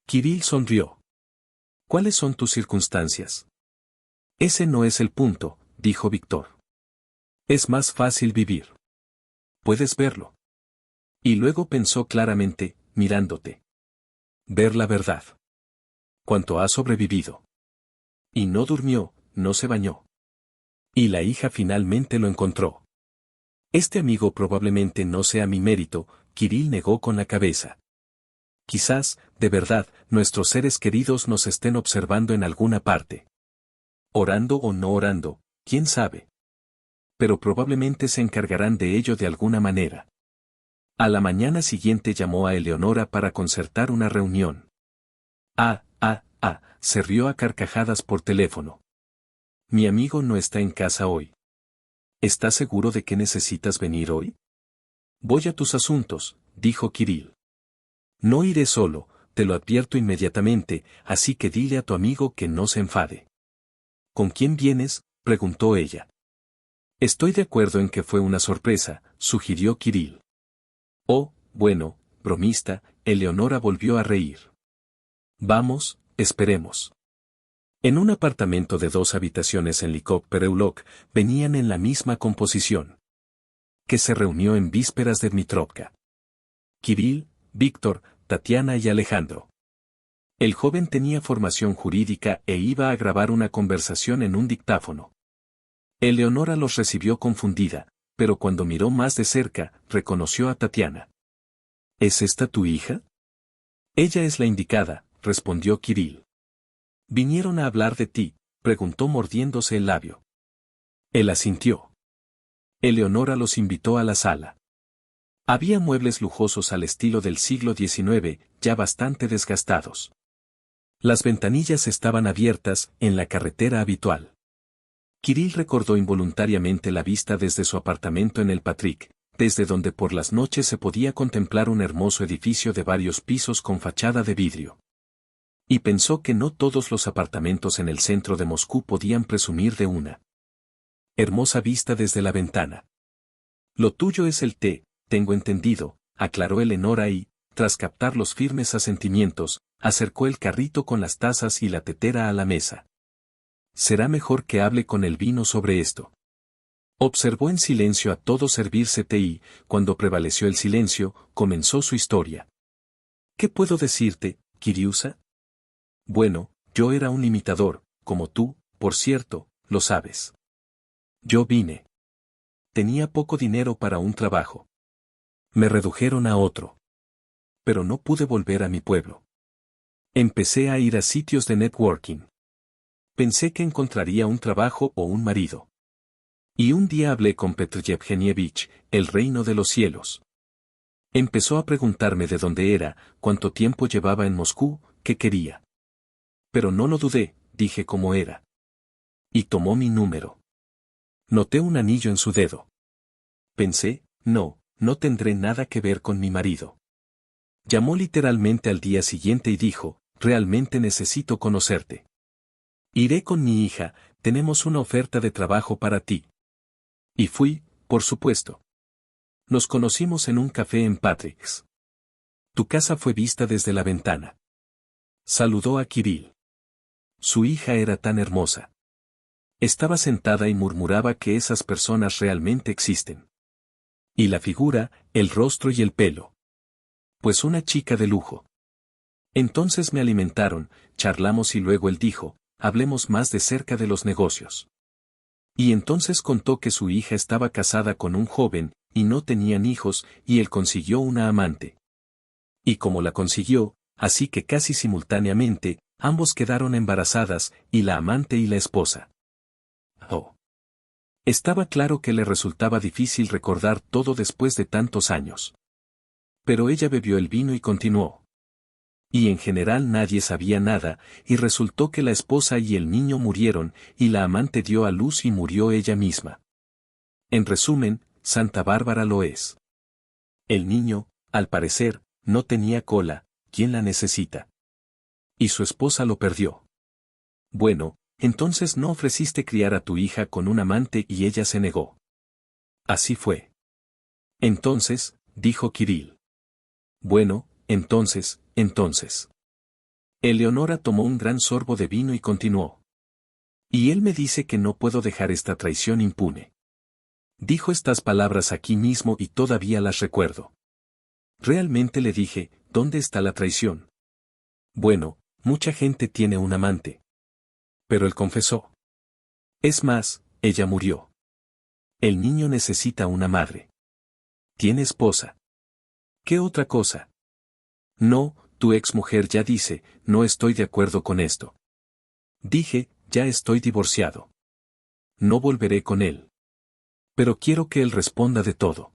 S1: Kirill sonrió. ¿Cuáles son tus circunstancias? Ese no es el punto, dijo Víctor. Es más fácil vivir. Puedes verlo. Y luego pensó claramente, mirándote. Ver la verdad. Cuánto ha sobrevivido. Y no durmió, no se bañó. Y la hija finalmente lo encontró. Este amigo probablemente no sea mi mérito, Kirill negó con la cabeza. Quizás, de verdad, nuestros seres queridos nos estén observando en alguna parte. Orando o no orando, quién sabe. Pero probablemente se encargarán de ello de alguna manera. A la mañana siguiente llamó a Eleonora para concertar una reunión. Se rió a carcajadas por teléfono. Mi amigo no está en casa hoy. ¿Estás seguro de que necesitas venir hoy? Voy a tus asuntos, dijo Kirill. No iré solo, te lo advierto inmediatamente, así que dile a tu amigo que no se enfade. ¿Con quién vienes?, preguntó ella. Estoy de acuerdo en que fue una sorpresa, sugirió Kirill. Oh, bueno, bromista, Eleonora volvió a reír. Vamos, esperemos. En un apartamento de 2 habitaciones en Likop-Pereulok, venían en la misma composición. Que se reunió en vísperas de Dmitrovka. Kirill, Víctor, Tatiana y Alejandro. El joven tenía formación jurídica e iba a grabar una conversación en un dictáfono. Eleonora los recibió confundida, pero cuando miró más de cerca, reconoció a Tatiana. ¿Es esta tu hija? Ella es la indicada, respondió Kirill. ¿Vinieron a hablar de ti?, preguntó mordiéndose el labio. Él asintió. Eleonora los invitó a la sala. Había muebles lujosos al estilo del siglo XIX, ya bastante desgastados. Las ventanillas estaban abiertas, en la carretera habitual. Kirill recordó involuntariamente la vista desde su apartamento en el Patrick, desde donde por las noches se podía contemplar un hermoso edificio de varios pisos con fachada de vidrio. Y pensó que no todos los apartamentos en el centro de Moscú podían presumir de una hermosa vista desde la ventana. Lo tuyo es el té, tengo entendido, aclaró Eleonora y, tras captar los firmes asentimientos, Acercó el carrito con las tazas y la tetera a la mesa. Será mejor que hable con el vino sobre esto. Observó en silencio a todos servirse té y, cuando prevaleció el silencio, comenzó su historia. ¿Qué puedo decirte, Kiriusa? Bueno, yo era un imitador, como tú, por cierto, lo sabes. Yo vine. Tenía poco dinero para un trabajo. Me redujeron a otro. Pero no pude volver a mi pueblo. Empecé a ir a sitios de networking. Pensé que encontraría un trabajo o un marido. Y un día hablé con Petr Yevgenievich, el reino de los cielos. Empezó a preguntarme de dónde era, cuánto tiempo llevaba en Moscú, qué quería. Pero no lo dudé, dije cómo era. Y tomó mi número. Noté un anillo en su dedo. Pensé, no tendré nada que ver con mi marido. Llamó literalmente al día siguiente y dijo, realmente necesito conocerte. Iré con mi hija, tenemos una oferta de trabajo para ti. Y fui, por supuesto. Nos conocimos en un café en Patrick's. Tu casa fue vista desde la ventana. Saludó a Kirill. Su hija era tan hermosa. Estaba sentada y murmuraba que esas personas realmente existen. Y la figura, el rostro y el pelo. Pues una chica de lujo. Entonces me alimentaron, charlamos y luego él dijo, hablemos más de cerca de los negocios. Y entonces contó que su hija estaba casada con un joven, y no tenían hijos, y él consiguió una amante. Y como la consiguió, así que casi simultáneamente, ambos quedaron embarazadas, y la amante y la esposa. Oh. Estaba claro que le resultaba difícil recordar todo después de tantos años. Pero ella bebió el vino y continuó. Y en general nadie sabía nada, y resultó que la esposa y el niño murieron, y la amante dio a luz y murió ella misma. En resumen, Santa Bárbara lo es. El niño, al parecer, no tenía cola, ¿quién la necesita? Y su esposa lo perdió. Bueno, entonces no ofreciste criar a tu hija con un amante y ella se negó. Así fue. Entonces, dijo Kirill. Bueno, entonces. Eleonora tomó un gran sorbo de vino y continuó. Y él me dice que no puedo dejar esta traición impune. Dijo estas palabras aquí mismo y todavía las recuerdo. Realmente le dije, ¿dónde está la traición? Bueno, mucha gente tiene un amante. Pero él confesó. Es más, ella murió. El niño necesita una madre. Tiene esposa. ¿Qué otra cosa? No, tu exmujer ya dice, no estoy de acuerdo con esto. Dije, ya estoy divorciado. No volveré con él. Pero quiero que él responda de todo.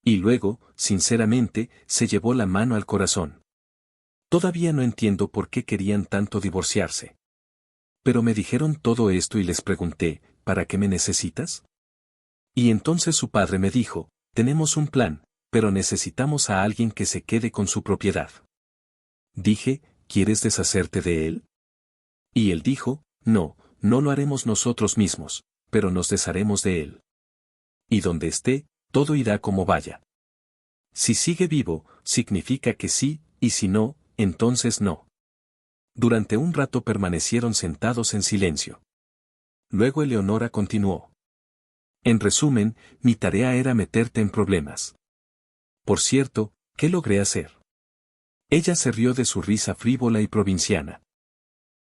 S1: Y luego, sinceramente, se llevó la mano al corazón. Todavía no entiendo por qué querían tanto divorciarse. Pero me dijeron todo esto y les pregunté, ¿para qué me necesitas? Y entonces su padre me dijo, tenemos un plan, pero necesitamos a alguien que se quede con su propiedad. Dije, ¿quieres deshacerte de él? Y él dijo, no lo haremos nosotros mismos, pero nos desharemos de él. Y donde esté, todo irá como vaya. Si sigue vivo, significa que sí, y si no, entonces no. Durante un rato permanecieron sentados en silencio. Luego Eleonora continuó. En resumen, mi tarea era meterte en problemas. Por cierto, ¿qué logré hacer? Ella se rió de su risa frívola y provinciana.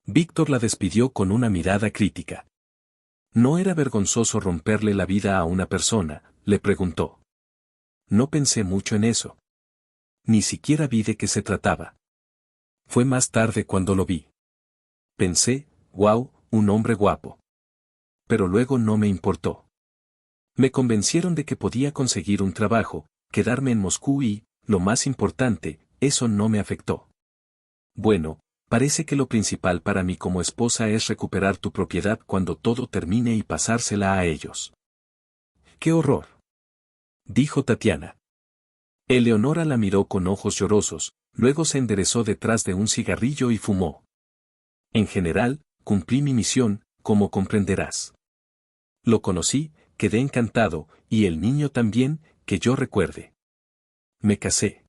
S1: Víctor la despidió con una mirada crítica. ¿No era vergonzoso romperle la vida a una persona?, le preguntó. No pensé mucho en eso. Ni siquiera vi de qué se trataba. Fue más tarde cuando lo vi. Pensé, wow, un hombre guapo. Pero luego no me importó. Me convencieron de que podía conseguir un trabajo, quedarme en Moscú y, lo más importante, eso no me afectó. Bueno, parece que lo principal para mí como esposa es recuperar tu propiedad cuando todo termine y pasársela a ellos. ¡Qué horror!, dijo Tatiana. Eleonora la miró con ojos llorosos, luego se enderezó detrás de un cigarrillo y fumó. En general, cumplí mi misión, como comprenderás. Lo conocí, quedé encantado, y el niño también, que yo recuerde. Me casé.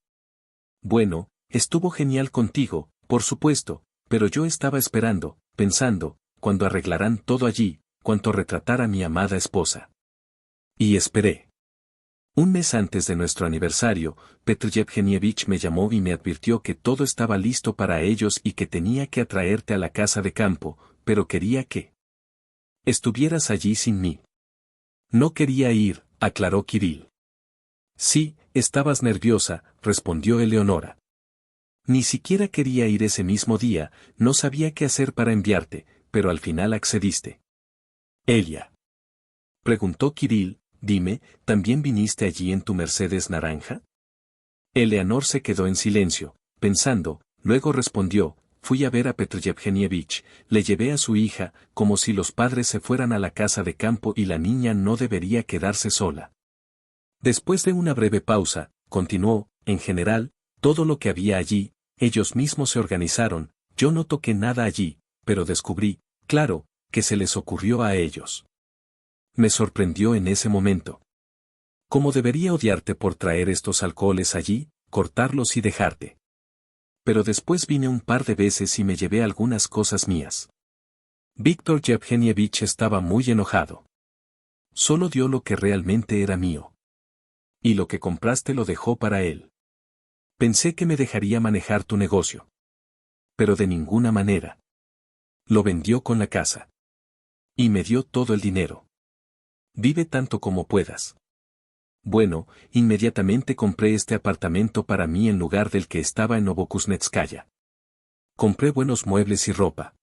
S1: Bueno, estuvo genial contigo, Por supuesto, pero yo estaba esperando, pensando, cuando arreglarán todo allí, cuanto retratar a mi amada esposa. Y esperé. Un mes antes de nuestro aniversario, Petr Yevgenievich me llamó y me advirtió que todo estaba listo para ellos y que tenía que atraerte a la casa de campo, pero quería que estuvieras allí sin mí. No quería ir, aclaró Kirill. Sí, estabas nerviosa, respondió Eleonora. Ni siquiera quería ir ese mismo día, no sabía qué hacer para enviarte, pero al final accediste. Elia. Preguntó Kirill, dime, ¿también viniste allí en tu Mercedes naranja? Eleanor se quedó en silencio, pensando, luego respondió, fui a ver a Petr Yevgenievich, le llevé a su hija, como si los padres se fueran a la casa de campo y la niña no debería quedarse sola. Después de una breve pausa, continuó, en general, todo lo que había allí, ellos mismos se organizaron, yo no toqué nada allí, pero descubrí, claro, que se les ocurrió a ellos. Me sorprendió en ese momento. ¿Cómo debería odiarte por traer estos alcoholes allí, cortarlos y dejarte? Pero después vine un par de veces y me llevé algunas cosas mías. Víctor Yevgenievich estaba muy enojado. Solo dio lo que realmente era mío. Y lo que compraste lo dejó para él. Pensé que me dejaría manejar tu negocio. Pero de ninguna manera. Lo vendió con la casa. Y me dio todo el dinero. Vive tanto como puedas. Bueno, inmediatamente compré este apartamento para mí en lugar del que estaba en Novokuznetskaya. Compré buenos muebles y ropa.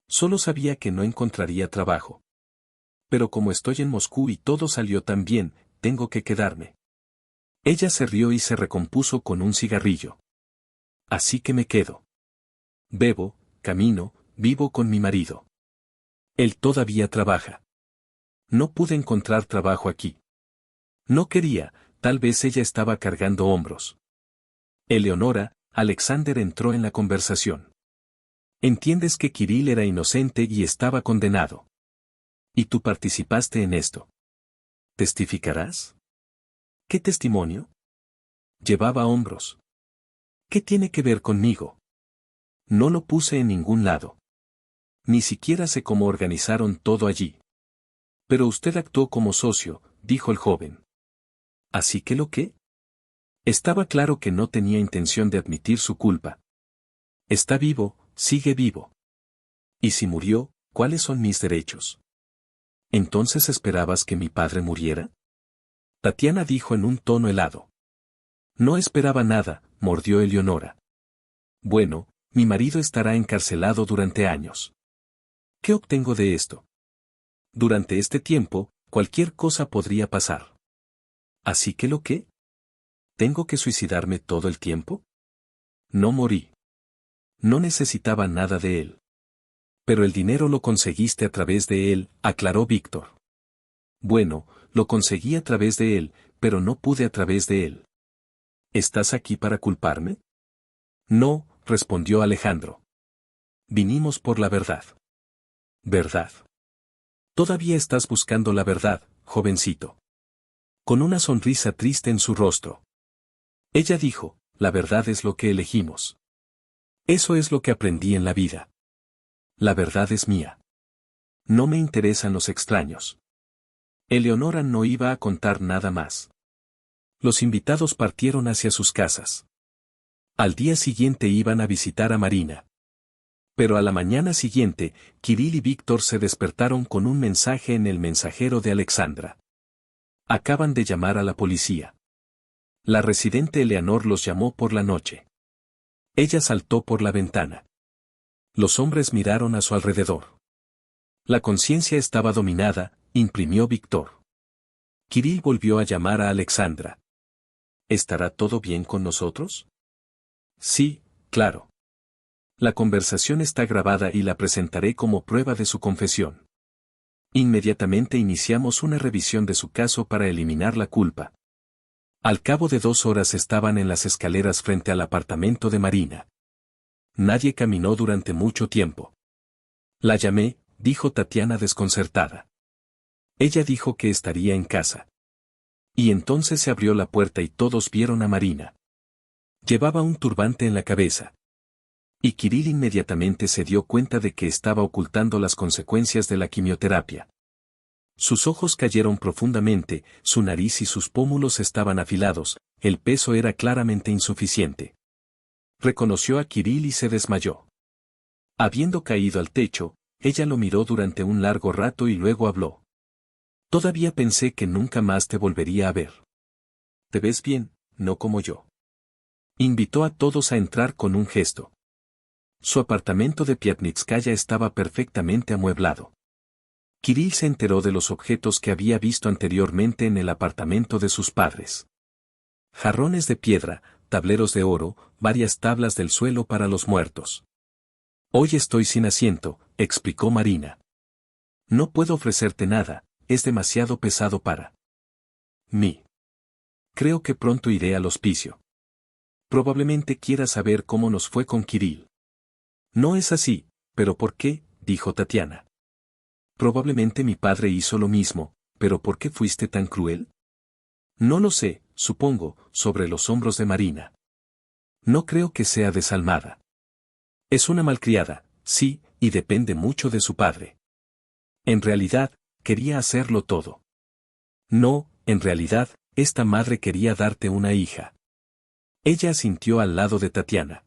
S1: Solo sabía que no encontraría trabajo. Pero como estoy en Moscú y todo salió tan bien, tengo que quedarme. Ella se rió y se recompuso con un cigarrillo. Así que me quedo. Bebo, camino, vivo con mi marido. Él todavía trabaja. No pude encontrar trabajo aquí. No quería, tal vez ella estaba cargando hombros. Eleonora, Alexander entró en la conversación. Entiendes que Kirill era inocente y estaba condenado. Y tú participaste en esto. ¿Testificarás? ¿Qué testimonio? Llevaba hombros. ¿Qué tiene que ver conmigo? No lo puse en ningún lado. Ni siquiera sé cómo organizaron todo allí. Pero usted actuó como socio, dijo el joven. ¿Así que lo qué? Estaba claro que no tenía intención de admitir su culpa. Está vivo, sigue vivo. Y si murió, ¿cuáles son mis derechos? ¿Entonces esperabas que mi padre muriera? Tatiana dijo en un tono helado. No esperaba nada, mordió Eleonora. Bueno, mi marido estará encarcelado durante años. ¿Qué obtengo de esto? Durante este tiempo, cualquier cosa podría pasar. ¿Así que lo qué? ¿Tengo que suicidarme todo el tiempo? No morí. No necesitaba nada de él. Pero el dinero lo conseguiste a través de él, aclaró Víctor. Bueno, lo conseguí a través de él, pero no pude a través de él. ¿Estás aquí para culparme? No, respondió Alejandro. Vinimos por la verdad. ¿Verdad? Todavía estás buscando la verdad, jovencito. Con una sonrisa triste en su rostro. Ella dijo, la verdad es lo que elegimos. Eso es lo que aprendí en la vida. La verdad es mía. No me interesan los extraños. Eleonora no iba a contar nada más. Los invitados partieron hacia sus casas. Al día siguiente iban a visitar a Marina. Pero a la mañana siguiente, Kirill y Víctor se despertaron con un mensaje en el mensajero de Alexandra. Acaban de llamar a la policía. La residente Eleanor los llamó por la noche. Ella saltó por la ventana. Los hombres miraron a su alrededor. La conciencia estaba dominada, imprimió Víctor. Kirill volvió a llamar a Alexandra. ¿Estará todo bien con nosotros? Sí, claro. La conversación está grabada y la presentaré como prueba de su confesión. Inmediatamente iniciamos una revisión de su caso para eliminar la culpa. Al cabo de 2 horas estaban en las escaleras frente al apartamento de Marina. Nadie caminó durante mucho tiempo. La llamé, dijo Tatiana desconcertada. Ella dijo que estaría en casa. Y entonces se abrió la puerta y todos vieron a Marina. Llevaba un turbante en la cabeza. Y Kirill inmediatamente se dio cuenta de que estaba ocultando las consecuencias de la quimioterapia. Sus ojos cayeron profundamente, su nariz y sus pómulos estaban afilados, el peso era claramente insuficiente. Reconoció a Kirill y se desmayó. Habiendo caído al techo, ella lo miró durante un largo rato y luego habló. Todavía pensé que nunca más te volvería a ver. Te ves bien, no como yo. Invitó a todos a entrar con un gesto. Su apartamento de Piatnitskaya estaba perfectamente amueblado. Kirill se enteró de los objetos que había visto anteriormente en el apartamento de sus padres. Jarrones de piedra, tableros de oro, varias tablas del suelo para los muertos. Hoy estoy sin asiento, explicó Marina. No puedo ofrecerte nada, es demasiado pesado para mí. Creo que pronto iré al hospicio. Probablemente quieras saber cómo nos fue con Kirill. No es así, pero ¿por qué?, dijo Tatiana. Probablemente mi padre hizo lo mismo, pero ¿por qué fuiste tan cruel? No lo sé, supongo, sobre los hombros de Marina. No creo que sea desalmada. Es una malcriada, sí, y depende mucho de su padre. En realidad, quería hacerlo todo. No, en realidad, esta madre quería darte una hija. Ella asintió al lado de Tatiana.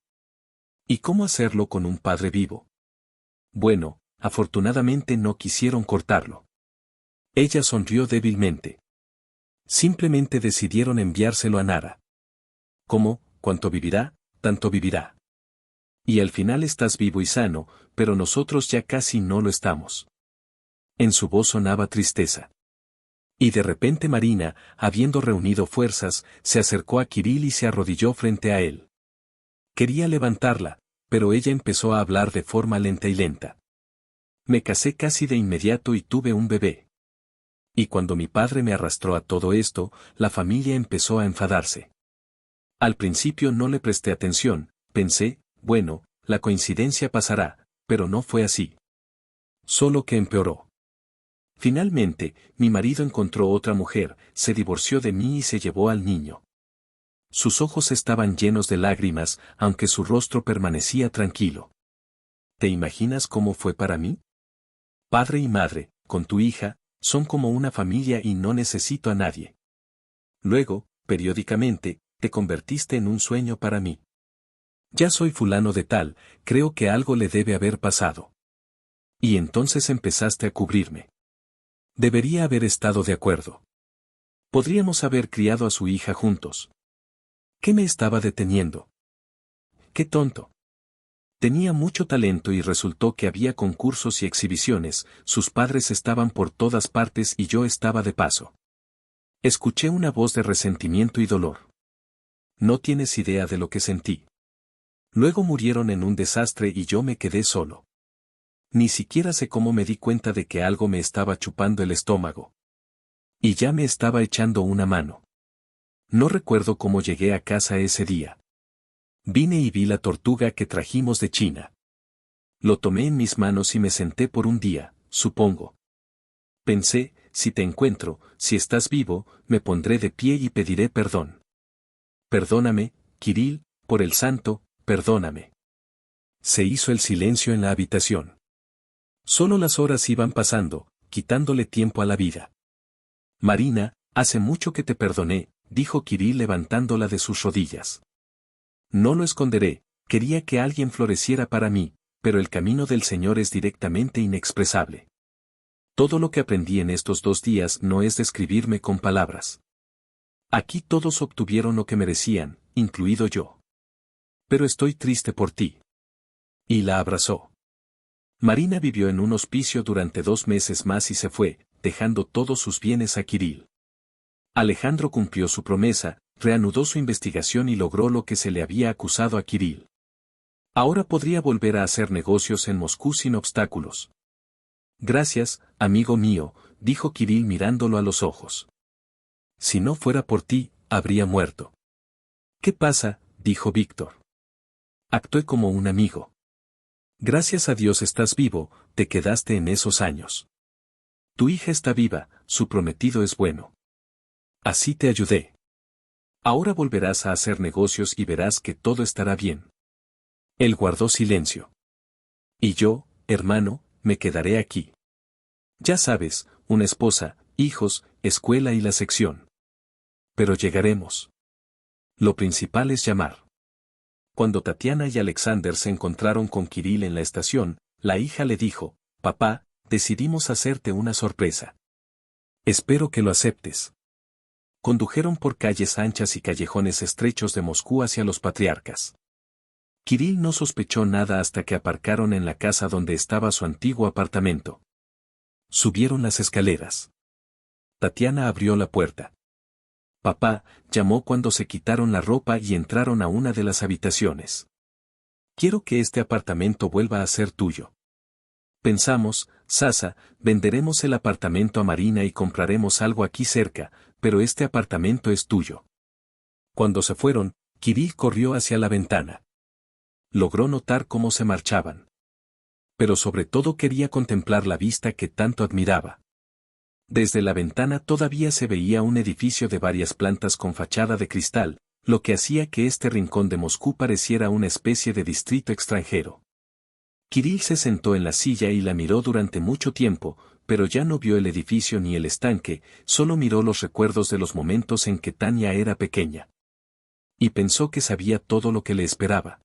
S1: ¿Y cómo hacerlo con un padre vivo? Bueno, afortunadamente no quisieron cortarlo. Ella sonrió débilmente. Simplemente decidieron enviárselo a Nara. ¿Cómo? ¿Cuánto vivirá? Tanto vivirá. Y al final estás vivo y sano, pero nosotros ya casi no lo estamos. En su voz sonaba tristeza. Y de repente Marina, habiendo reunido fuerzas, se acercó a Kirill y se arrodilló frente a él. Quería levantarla, pero ella empezó a hablar de forma lenta y lenta. Me casé casi de inmediato y tuve un bebé. Y cuando mi padre me arrastró a todo esto, la familia empezó a enfadarse. Al principio no le presté atención, pensé, bueno, la coincidencia pasará, pero no fue así. Solo que empeoró. Finalmente, mi marido encontró otra mujer, se divorció de mí y se llevó al niño. Sus ojos estaban llenos de lágrimas, aunque su rostro permanecía tranquilo. ¿Te imaginas cómo fue para mí? Padre y madre, con tu hija, son como una familia y no necesito a nadie. Luego, periódicamente, te convertiste en un sueño para mí. Ya soy fulano de tal, creo que algo le debe haber pasado. Y entonces empezaste a cubrirme. Debería haber estado de acuerdo. Podríamos haber criado a su hija juntos. ¿Qué me estaba deteniendo? ¡Qué tonto! Tenía mucho talento y resultó que había concursos y exhibiciones, sus padres estaban por todas partes y yo estaba de paso. Escuché una voz de resentimiento y dolor. No tienes idea de lo que sentí. Luego murieron en un desastre y yo me quedé solo. Ni siquiera sé cómo me di cuenta de que algo me estaba chupando el estómago. Y ya me estaba echando una mano. No recuerdo cómo llegué a casa ese día. Vine y vi la tortuga que trajimos de China. Lo tomé en mis manos y me senté por un día, supongo. Pensé, si te encuentro, si estás vivo, me pondré de pie y pediré perdón. Perdóname, Kirill, por el santo, perdóname. Se hizo el silencio en la habitación. Solo las horas iban pasando, quitándole tiempo a la vida. Marina, hace mucho que te perdoné, dijo Kirill levantándola de sus rodillas. No lo esconderé, quería que alguien floreciera para mí, pero el camino del Señor es directamente inexpresable. Todo lo que aprendí en estos 2 días no es describirme con palabras. Aquí todos obtuvieron lo que merecían, incluido yo. Pero estoy triste por ti. Y la abrazó. Marina vivió en un hospicio durante 2 meses más y se fue, dejando todos sus bienes a Kirill. Alejandro cumplió su promesa, reanudó su investigación y logró lo que se le había acusado a Kirill. Ahora podría volver a hacer negocios en Moscú sin obstáculos. Gracias, amigo mío, dijo Kirill mirándolo a los ojos. Si no fuera por ti, habría muerto. ¿Qué pasa?, dijo Víctor. Actué como un amigo. Gracias a Dios estás vivo, te quedaste en esos años. Tu hija está viva, su prometido es bueno. Así te ayudé. Ahora volverás a hacer negocios y verás que todo estará bien. Él guardó silencio. Y yo, hermano, me quedaré aquí. Ya sabes, una esposa, hijos, escuela y la sección. Pero llegaremos. Lo principal es llamar. Cuando Tatiana y Alexander se encontraron con Kirill en la estación, la hija le dijo, papá, decidimos hacerte una sorpresa. Espero que lo aceptes. Condujeron por calles anchas y callejones estrechos de Moscú hacia los patriarcas. Kirill no sospechó nada hasta que aparcaron en la casa donde estaba su antiguo apartamento. Subieron las escaleras. Tatiana abrió la puerta. Papá, llamó cuando se quitaron la ropa y entraron a una de las habitaciones. Quiero que este apartamento vuelva a ser tuyo. Pensamos, Sasa, venderemos el apartamento a Marina y compraremos algo aquí cerca, pero este apartamento es tuyo. Cuando se fueron, Kirill corrió hacia la ventana. Logró notar cómo se marchaban. Pero sobre todo quería contemplar la vista que tanto admiraba. Desde la ventana todavía se veía un edificio de varias plantas con fachada de cristal, lo que hacía que este rincón de Moscú pareciera una especie de distrito extranjero. Kirill se sentó en la silla y la miró durante mucho tiempo, pero ya no vio el edificio ni el estanque, solo miró los recuerdos de los momentos en que Tania era pequeña. Y pensó que sabía todo lo que le esperaba.